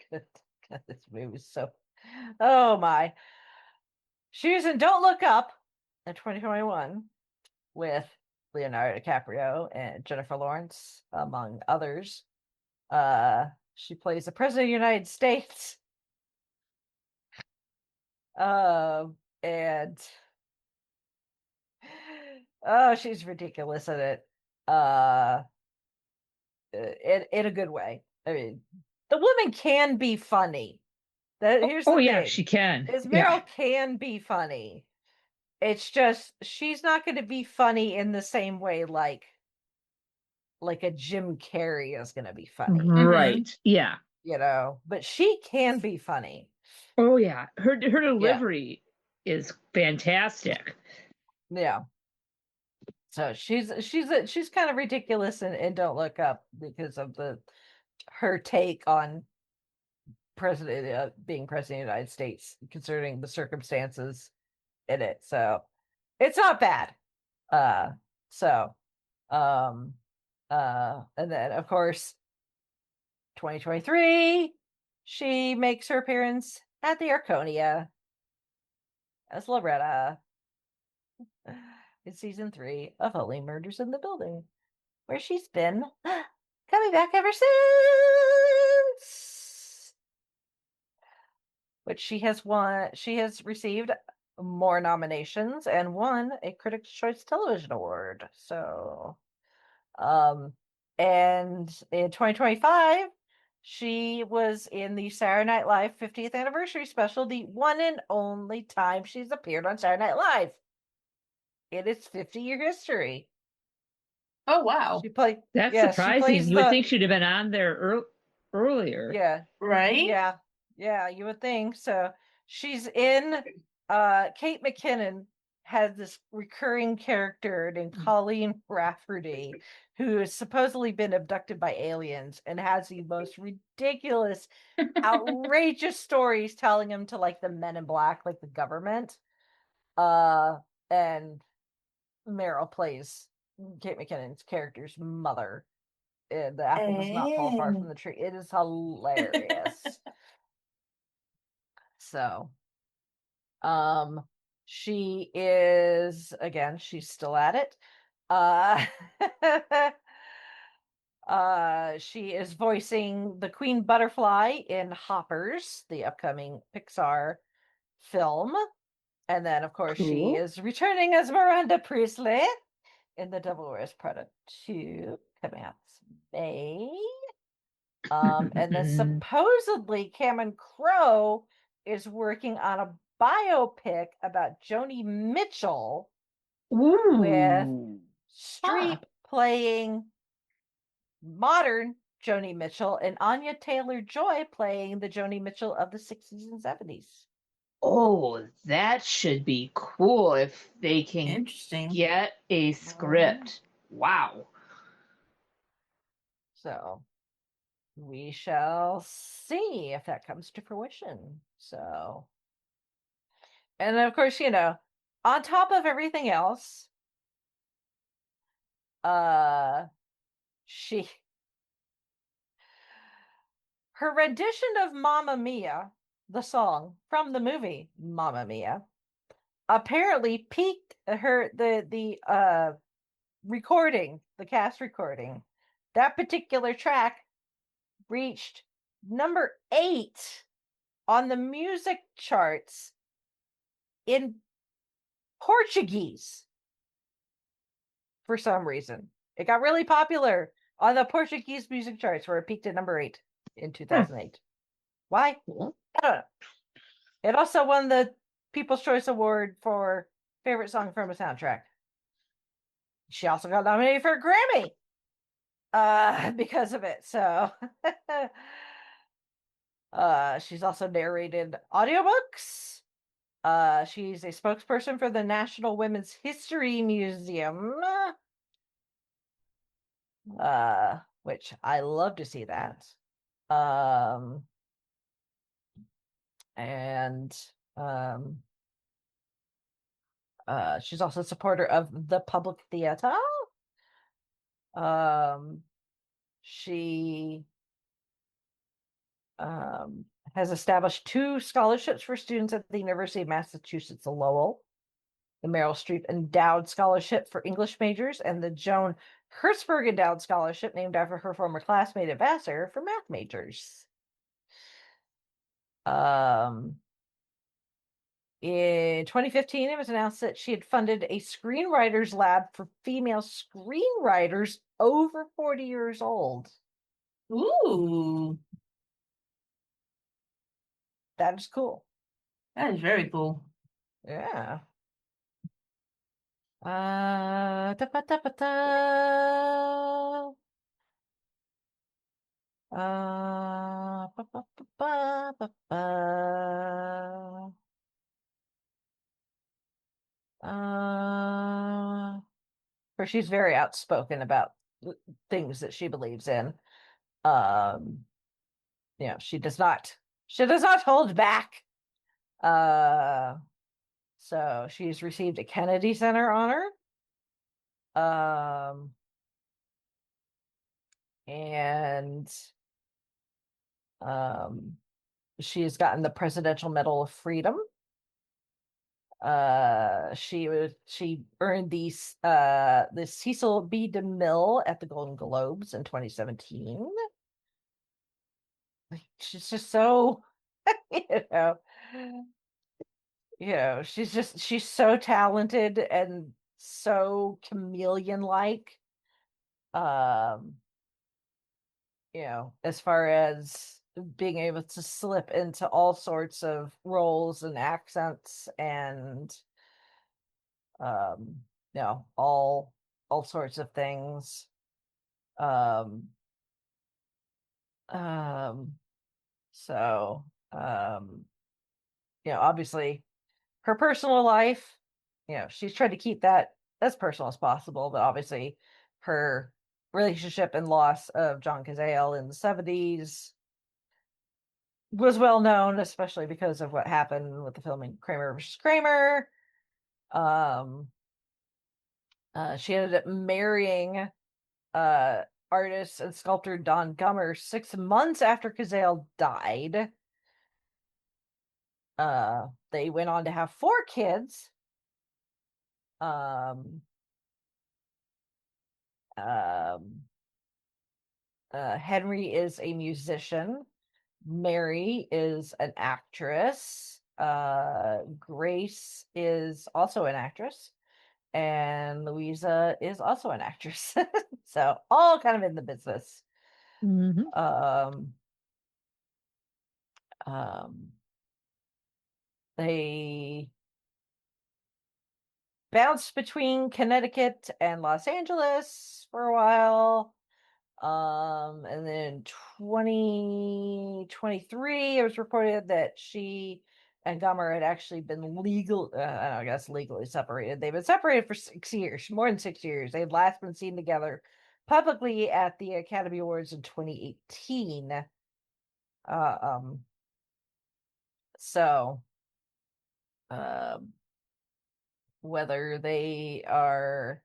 Good. God, this movie was so. Oh my. She was in Don't Look Up in 2021 with Leonardo DiCaprio and Jennifer Lawrence, among others. She plays the President of the United States. And oh, she's ridiculous in it. In a good way. I mean, the woman can be funny. Here's the thing. Yeah, she can. Meryl can be funny. It's just she's not going to be funny in the same way like a Jim Carrey is going to be funny. Right. Yeah. But she can be funny. Oh yeah. Her delivery is fantastic. Yeah. So she's kind of ridiculous and Don't Look Up because of her take on being president of the United States, considering the circumstances in it. So it's not bad. And then of course 2023 she makes her appearance at the Arconia as Loretta in season 3 of Only Murders in the Building, where she's been coming back ever since. Which she has received more nominations and won a Critics' Choice Television Award. So, and in 2025, she was in the Saturday Night Live 50th anniversary special, the one and only time she's appeared on Saturday Night Live in its 50-year history. Oh wow! That's surprising. You would think she'd have been on there earlier. Yeah. Right. Yeah, you would think so. She's in. Kate McKinnon has this recurring character named Colleen Rafferty, who has supposedly been abducted by aliens and has the most ridiculous, outrageous stories telling him to like the Men in Black, like the government. And Meryl plays Kate McKinnon's character's mother. The apple does not fall far from the tree. It is hilarious. So, she is, again, she's still at it. She is voicing the Queen Butterfly in Hoppers, the upcoming Pixar film. And then, of course, she is returning as Miranda Priestley in The Devil Wears Prada 2, coming out this May. And then supposedly Cameron Crowe is working on a biopic about Joni Mitchell with Streep playing modern Joni Mitchell and Anya Taylor-Joy playing the Joni Mitchell of the 60s and 70s. Oh, that should be cool if they can get a script. Wow. So we shall see if that comes to fruition. So, and of course, on top of everything else, Uh, she her rendition of Mamma Mia, the song from the movie Mamma Mia, apparently peaked the recording, the cast recording. That particular track reached number 8 on the music charts in Portuguese for some reason. It got really popular on the Portuguese music charts where it peaked at number 8 in 2008. Why? I don't know. It also won the People's Choice Award for favorite song from a soundtrack. She also got nominated for a Grammy because of it. So she's also narrated audiobooks. She's a spokesperson for the National Women's History Museum, which I love to see that. And she's also a supporter of the public theater. She has established 2 scholarships for students at the University of Massachusetts Lowell, the Meryl Streep Endowed Scholarship for English majors, and the Joan Hertzberg Endowed Scholarship, named after her former classmate at Vassar, for math majors. In 2015, it was announced that she had funded a screenwriters lab for female screenwriters over 40 years old. Ooh. That is cool. That is very cool. Yeah. Da, ba, da, ba, da. Ba, ba, ba, ba, ba, ba. For she's very outspoken about things that she believes in. She does not hold back. So she's received a Kennedy Center honor. And she has gotten the Presidential Medal of Freedom. She earned the Cecil B. DeMille at the Golden Globes in 2017. She's just so, you know, she's so talented and so chameleon-like. As far as being able to slip into all sorts of roles and accents and all sorts of things. So obviously her personal life, she's tried to keep that as personal as possible, but obviously her relationship and loss of John Cazale in the 70s was well known, especially because of what happened with the filming Kramer versus Kramer. She ended up marrying artist and sculptor Don Gummer 6 months after Cazale died. They went on to have 4 kids. Henry is a musician. Mary is an actress. Grace is also an actress. And Louisa is also an actress. So all kind of in the business. They bounced between Connecticut and Los Angeles for a while. And then 2023, it was reported that she and Gummer had actually been legally separated. They've been separated for 6 years, more than 6 years. They had last been seen together publicly at the Academy Awards in 2018. So, whether they are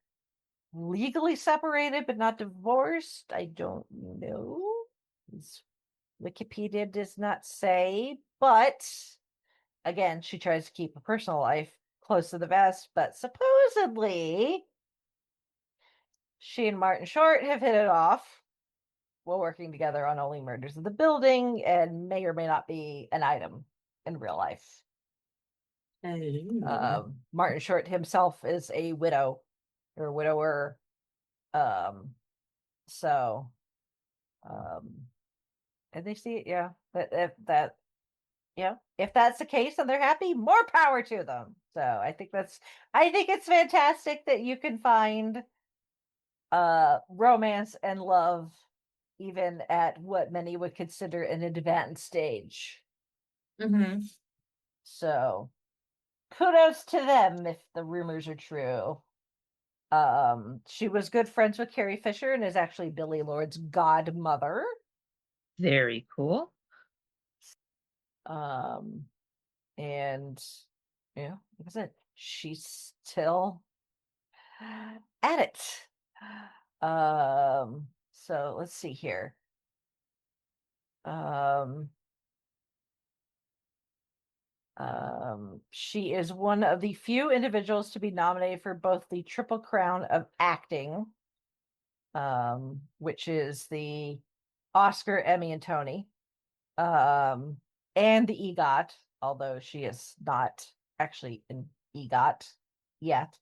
legally separated but not divorced. I don't know. Wikipedia does not say, but again, she tries to keep her personal life close to the vest, but supposedly she and Martin Short have hit it off while working together on Only Murders in the Building and may or may not be an item in real life. Martin Short himself is a widow or widower. And they see it, yeah. If that's the case and they're happy, more power to them. So I think it's fantastic that you can find romance and love even at what many would consider an advanced stage. Mm-hmm. So kudos to them if the rumors are true. She was good friends with Carrie Fisher and is actually Billy Lord's godmother. Very cool. And yeah, like I said, she's still at it. So let's see here. She is one of the few individuals to be nominated for both the Triple Crown of Acting, which is the Oscar, Emmy, and Tony, and the EGOT, although she is not actually an EGOT yet.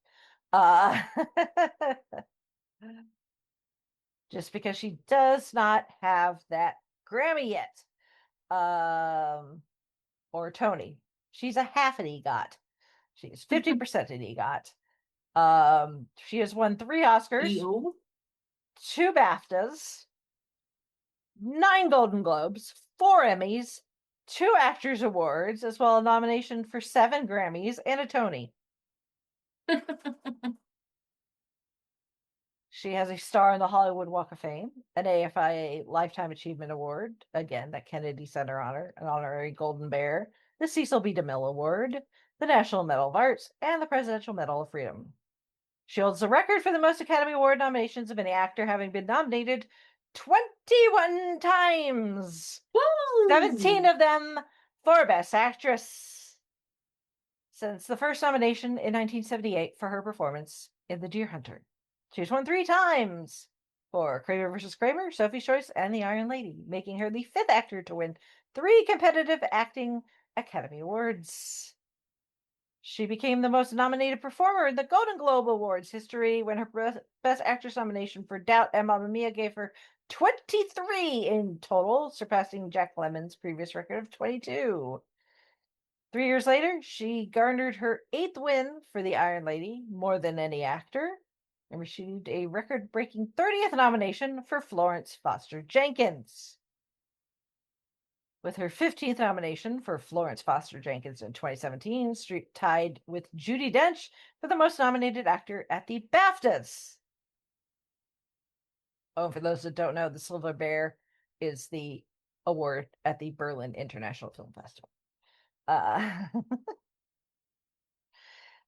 Just because she does not have that Grammy yet, or Tony. She's a half an EGOT. She is 50% an EGOT. She has won 3 Oscars, 2 BAFTAs, 9 Golden Globes, 4 Emmys, 2 Actors Awards, as well as a nomination for 7 Grammys and a Tony. She has a star on the Hollywood Walk of Fame, an AFI Lifetime Achievement Award, again, that Kennedy Center honor, an honorary Golden Bear, the Cecil B. DeMille Award, the National Medal of Arts, and the Presidential Medal of Freedom. She holds the record for the most Academy Award nominations of any actor, having been nominated 21 times. Woo! 17 of them for Best Actress. Since the first nomination in 1978 for her performance in The Deer Hunter. She's won 3 times for Kramer vs. Kramer, Sophie's Choice, and The Iron Lady, making her the 5th actor to win 3 competitive acting Academy Awards. She became the most nominated performer in the Golden Globe Awards history when her Best Actress nomination for Doubt and Mamma Mia gave her 23 in total, surpassing Jack Lemmon's previous record of 22. 3 years later, she garnered her 8th win for The Iron Lady, more than any actor, and received a record-breaking 30th nomination for Florence Foster Jenkins. With her 15th nomination for Florence Foster Jenkins in 2017, Streep tied with Judi Dench for the most nominated actor at the BAFTAs. Oh, for those that don't know, the Silver Bear is the award at the Berlin International Film Festival.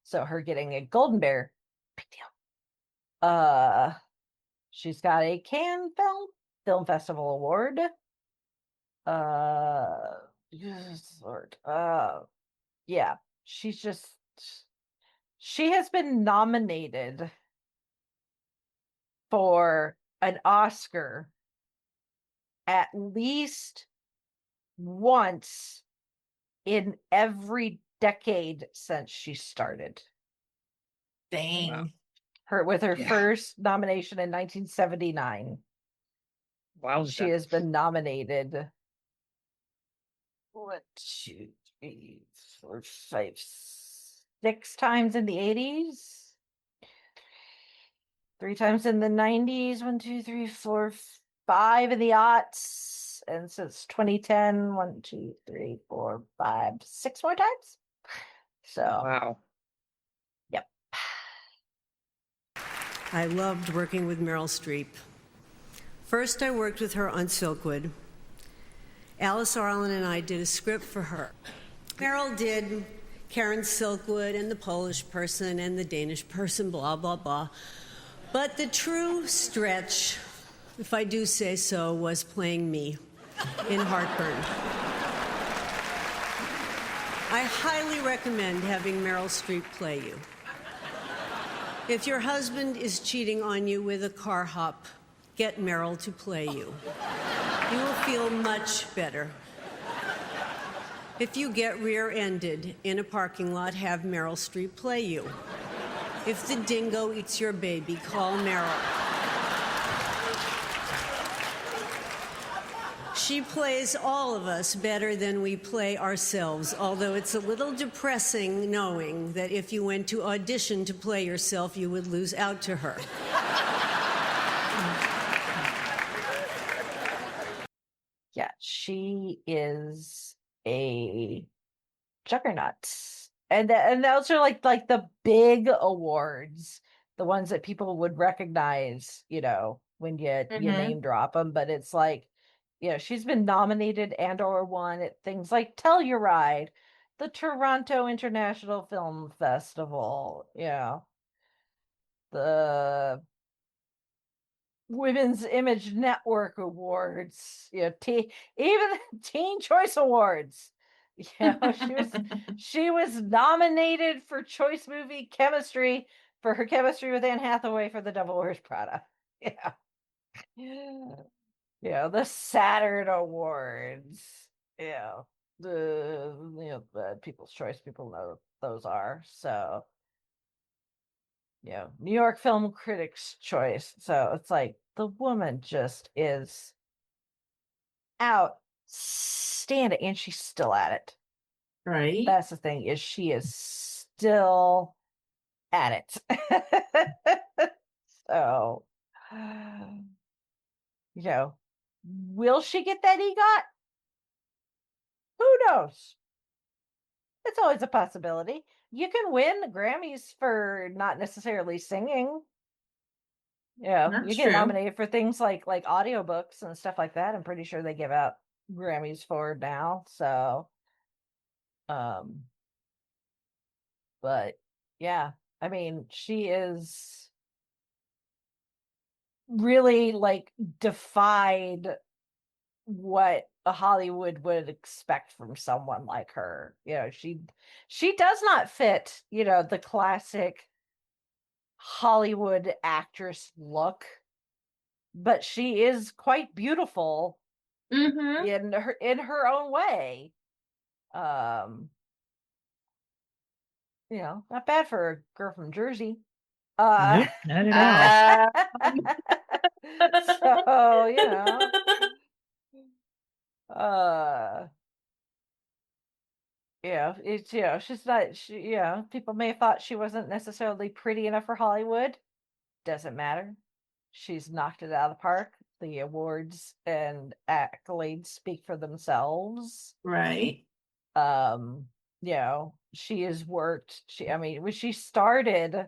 So her getting a Golden Bear, big deal. She's got a Cannes Film Festival Award. Yeah, she has been nominated for an Oscar at least once in every decade since she started. Dang. Wow. With her first nomination in 1979. Wow. She has been nominated 1, 2, 3, 4, 5, 6 times in the 80s. 3 times in the 90s. 1, 2, 3, 4, 5 in the aughts. And since 2010, 1, 2, 3, 4, 5, 6 more times. So wow. Yep. I loved working with Meryl Streep. First, I worked with her on Silkwood. Alice Arlen and I did a script for her. Meryl did Karen Silkwood and the Polish person and the Danish person, blah, blah, blah. But the true stretch, if I do say so, was playing me in Heartburn. I highly recommend having Meryl Streep play you. If your husband is cheating on you with a car hop, get Meryl to play you. You will feel much better. If you get rear-ended in a parking lot, have Meryl Streep play you. If the dingo eats your baby, call Meryl. She plays all of us better than we play ourselves, although it's a little depressing knowing that if you went to audition to play yourself, you would lose out to her. Yeah, she is a juggernaut. And those are like the big awards, the ones that people would recognize, when you name drop them. But it's like, she's been nominated and or won at things like Telluride, the Toronto International Film Festival, the Women's Image Network Awards, even the Teen Choice Awards. She was nominated for Choice Movie Chemistry for her chemistry with Anne Hathaway for The Devil Wears Prada. The Saturn Awards. The People's Choice, people know those are. So New York Film Critics Choice. So it's like the woman just is outstanding, and she's still at it. Right. That's the thing, is she is still at it. So, will she get that EGOT? Who knows? It's always a possibility. You can win the Grammys for not necessarily singing. You get nominated for things like audiobooks and stuff like that. I'm pretty sure they give out Grammys for now. So, but yeah, I mean, she is really defied what a Hollywood would expect from someone like her. She does not fit, the classic Hollywood actress look, but she is quite beautiful in her own way. Not bad for a girl from Jersey. Nope, not at all. It's she's not, people may have thought she wasn't necessarily pretty enough for Hollywood. Doesn't matter. She's knocked it out of the park. The awards and accolades speak for themselves. Right. She has worked, when she started,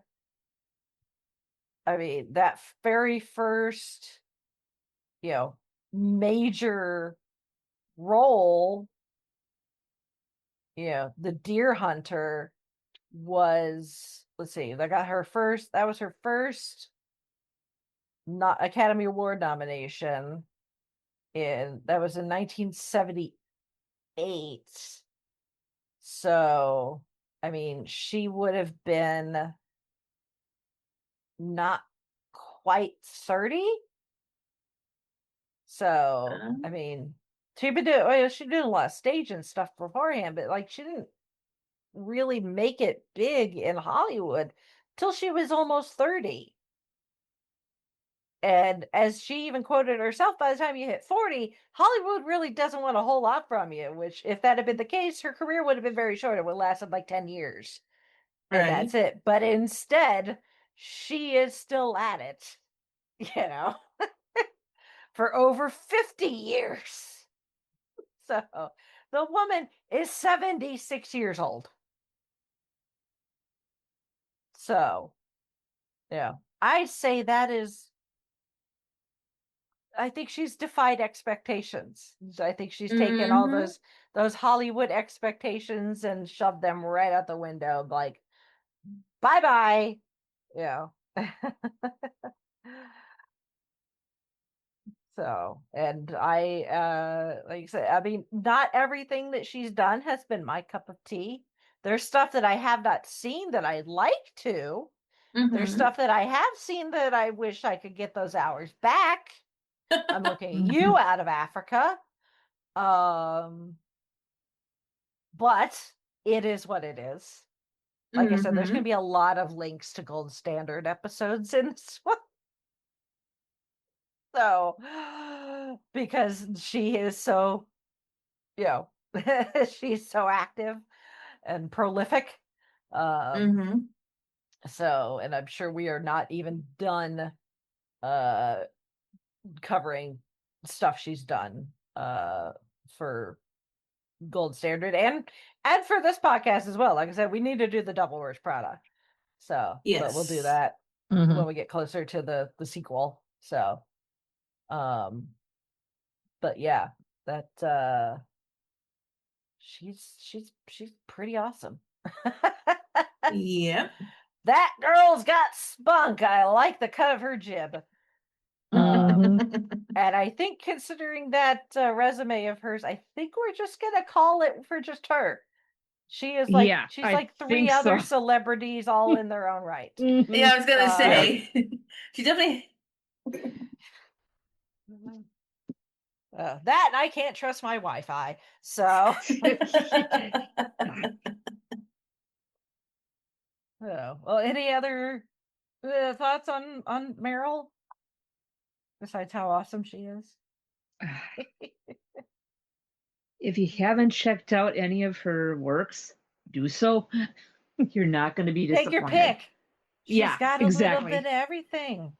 that very first, major role, the Deer Hunter was, let's see, that was her first not Academy Award nomination, that was in 1978. So, she would have been not quite 30. So, she'd been doing a lot of stage and stuff beforehand, but she didn't really make it big in Hollywood till she was almost 30. And as she even quoted herself, by the time you hit 40, Hollywood really doesn't want a whole lot from you, which if that had been the case, her career would have been very short. It would have lasted 10 years. And that's it. But instead, she is still at it, for over 50 years. So the woman is 76 years old. So, I say I think she's defied expectations. I think she's taken all those Hollywood expectations and shoved them right out the window. Bye-bye. So, and like I said, I mean, not everything that she's done has been my cup of tea. There's stuff that I have not seen that I'd like to. There's stuff that I have seen that I wish I could get those hours back. I'm looking at you out of Africa. But it is what it is. Like I said, there's going to be a lot of links to Gold Standard episodes in this one. So, because she is so, she's so active and prolific. So, and I'm sure we are not even done covering stuff she's done for Gold Standard and for this podcast as well. Like I said, we need to do the Double Wears Prada. So, but we'll do that when we get closer to the sequel. So, but yeah, that she's pretty awesome. Yeah. That girl's got spunk. I like the cut of her jib. And I think considering that resume of hers, I think we're just gonna call it for just her. She is like she's like three other celebrities all in their own right. Yeah, I was gonna say she definitely that and I can't trust my Wi-Fi. So well, any other thoughts on Meryl besides how awesome she is? If you haven't checked out any of her works, do so. You're not going to be disappointed. Take your pick. She's got a exactly. little bit of everything.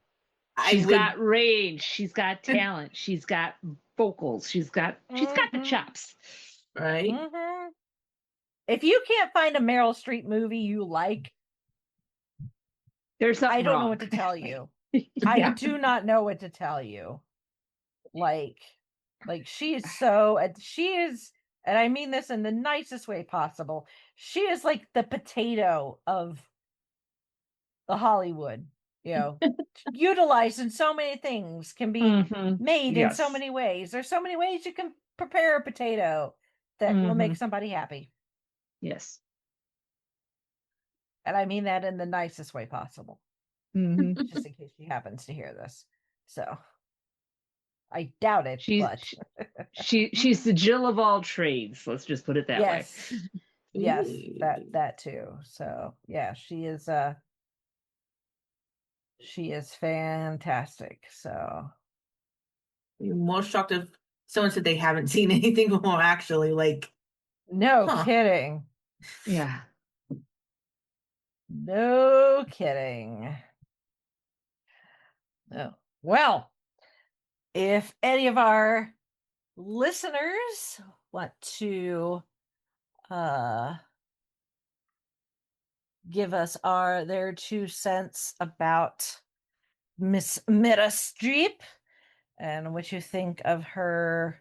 She's got range. She's got talent. She's got vocals. She's got the chops. Right. If you can't find a Meryl Streep movie you like, there's something I don't wrong. know what to tell you. I do not know what to tell you. Like she is so, and I mean this in the nicest way possible. She is like the potato of the Hollywood, utilized in so many things, can be made in so many ways. There's so many ways you can prepare a potato that will make somebody happy. Yes. And I mean that in the nicest way possible. Just in case she happens to hear this. So I doubt it. She's the Jill of all trades. Let's just put it that way. Yes, that too. So yeah, she is fantastic. So you're more shocked if someone said they haven't seen anything before. Actually, like no kidding. Yeah. No kidding. Oh, well, if any of our listeners want to give us their 2 cents about Miss Meryl Streep and what you think of her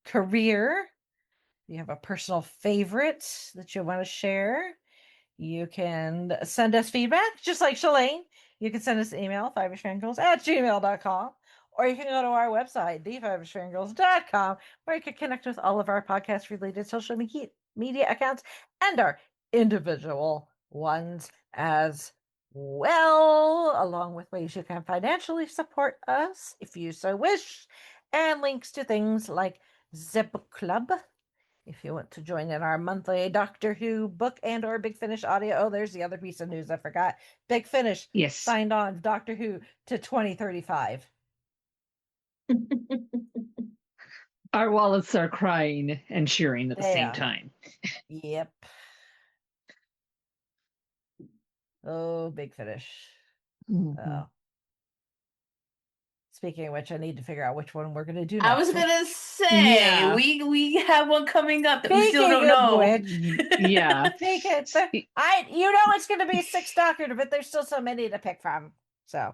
career, you have a personal favorite that you want to share, you can send us feedback just like Shalane. You can send us an email, fiveishfangirls@gmail.com, or you can go to our website, thefiveishfangirls.com, where you can connect with all of our podcast-related social media accounts and our individual ones as well, along with ways you can financially support us if you so wish, and links to things like Zip Club, if you want to join in our monthly Doctor Who book and or Big Finish audio. Oh, there's the other piece of news I forgot. Big Finish signed on Doctor Who to 2035. Our wallets are crying and cheering at the same time. Yep. Oh, Big Finish. Speaking of which, I need to figure out which one we're going to do next. I was going to say, we have one coming up that we still don't know. Yeah. It's going to be 6 Doctor, but there's still so many to pick from. So,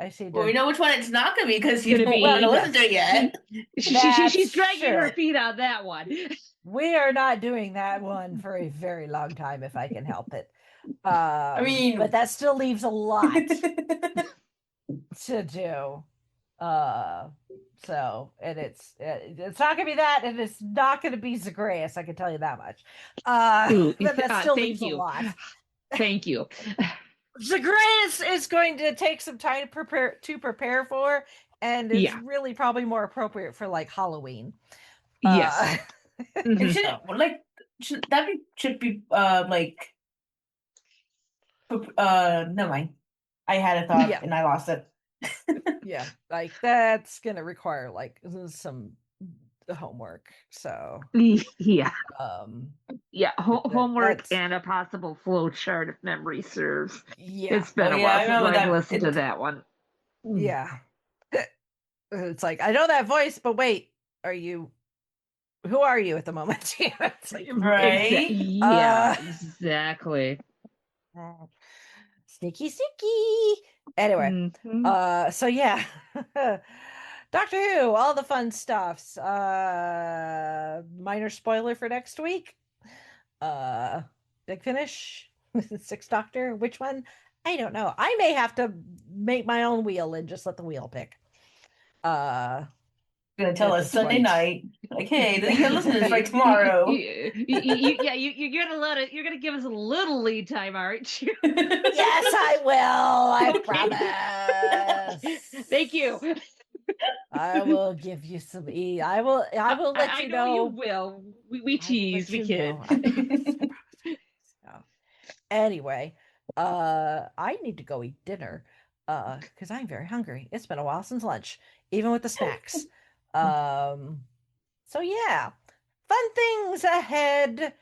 I see. Well, we know which one it's not going to be because you don't want to listen to it yet. She's dragging her feet on that one. We are not doing that one for a very long time if I can help it. I mean, but that still leaves a lot to do. So, and it's not gonna be that, and it's not gonna be Zagreus. I can tell you that much. But that still leaves a lot. Thank you. Zagreus is going to take some time to prepare for, and it's really probably more appropriate for like Halloween. Yes. Should be like never mind. I had a thought and I lost it. Yeah, like that's gonna require like some homework. So homework and a possible flow chart if memory serves. Yeah, it's been a while since I've listened to that one. Yeah, it's like I know that voice, but wait, who are you at the moment? It's like, right? Exactly. Sneaky. Anyway, so yeah. Doctor Who, all the fun stuffs. Minor spoiler for next week. Big Finish, Sixth Doctor, which one? I don't know. I may have to make my own wheel and just let the wheel pick. Gonna tell us Sunday night, like, hey, you're listening to this right tomorrow. You're gonna give us a little lead time, aren't you? Yes, I will. I promise. Thank you. I will give you some I will let you know. You will. We tease, we kid. Anyway, I need to go eat dinner because I'm very hungry. It's been a while since lunch, even with the snacks. So yeah, fun things ahead.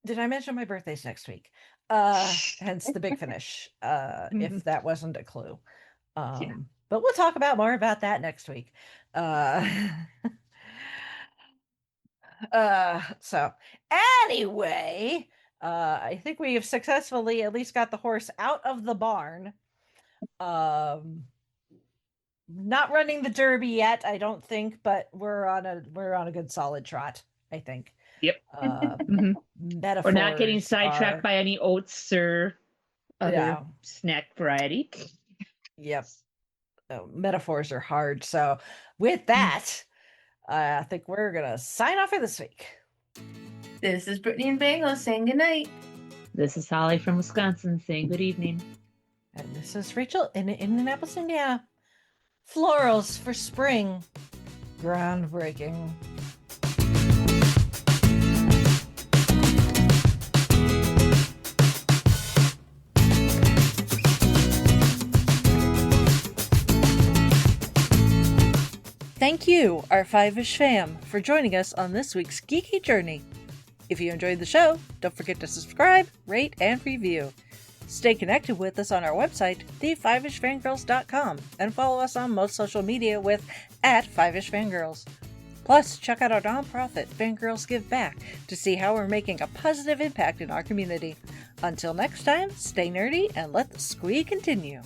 Did I mention my birthday's next week? Hence the Big Finish, if that wasn't a clue. But we'll talk more about that next week. So anyway, I think we have successfully at least got the horse out of the barn. Not running the Derby yet, I don't think, but we're on a good solid trot, I think. Yep. Metaphors. We're not getting sidetracked by any oats or other snack variety. Yep. Metaphors are hard. So with that, I think we're gonna sign off for this week. This is Brittany and Bango saying goodnight. This is Holly from Wisconsin saying good evening. And this is Rachel in Indianapolis, Indiana. Florals for spring. Groundbreaking. Thank you, our Fiveish fam, for joining us on this week's geeky journey. If you enjoyed the show, don't forget to subscribe, rate, and review. Stay connected with us on our website, thefivishfangirls.com, and follow us on most social media with @FivishFangirls. Plus, check out our nonprofit, Fangirls Give Back, to see how we're making a positive impact in our community. Until next time, stay nerdy and let the squee continue.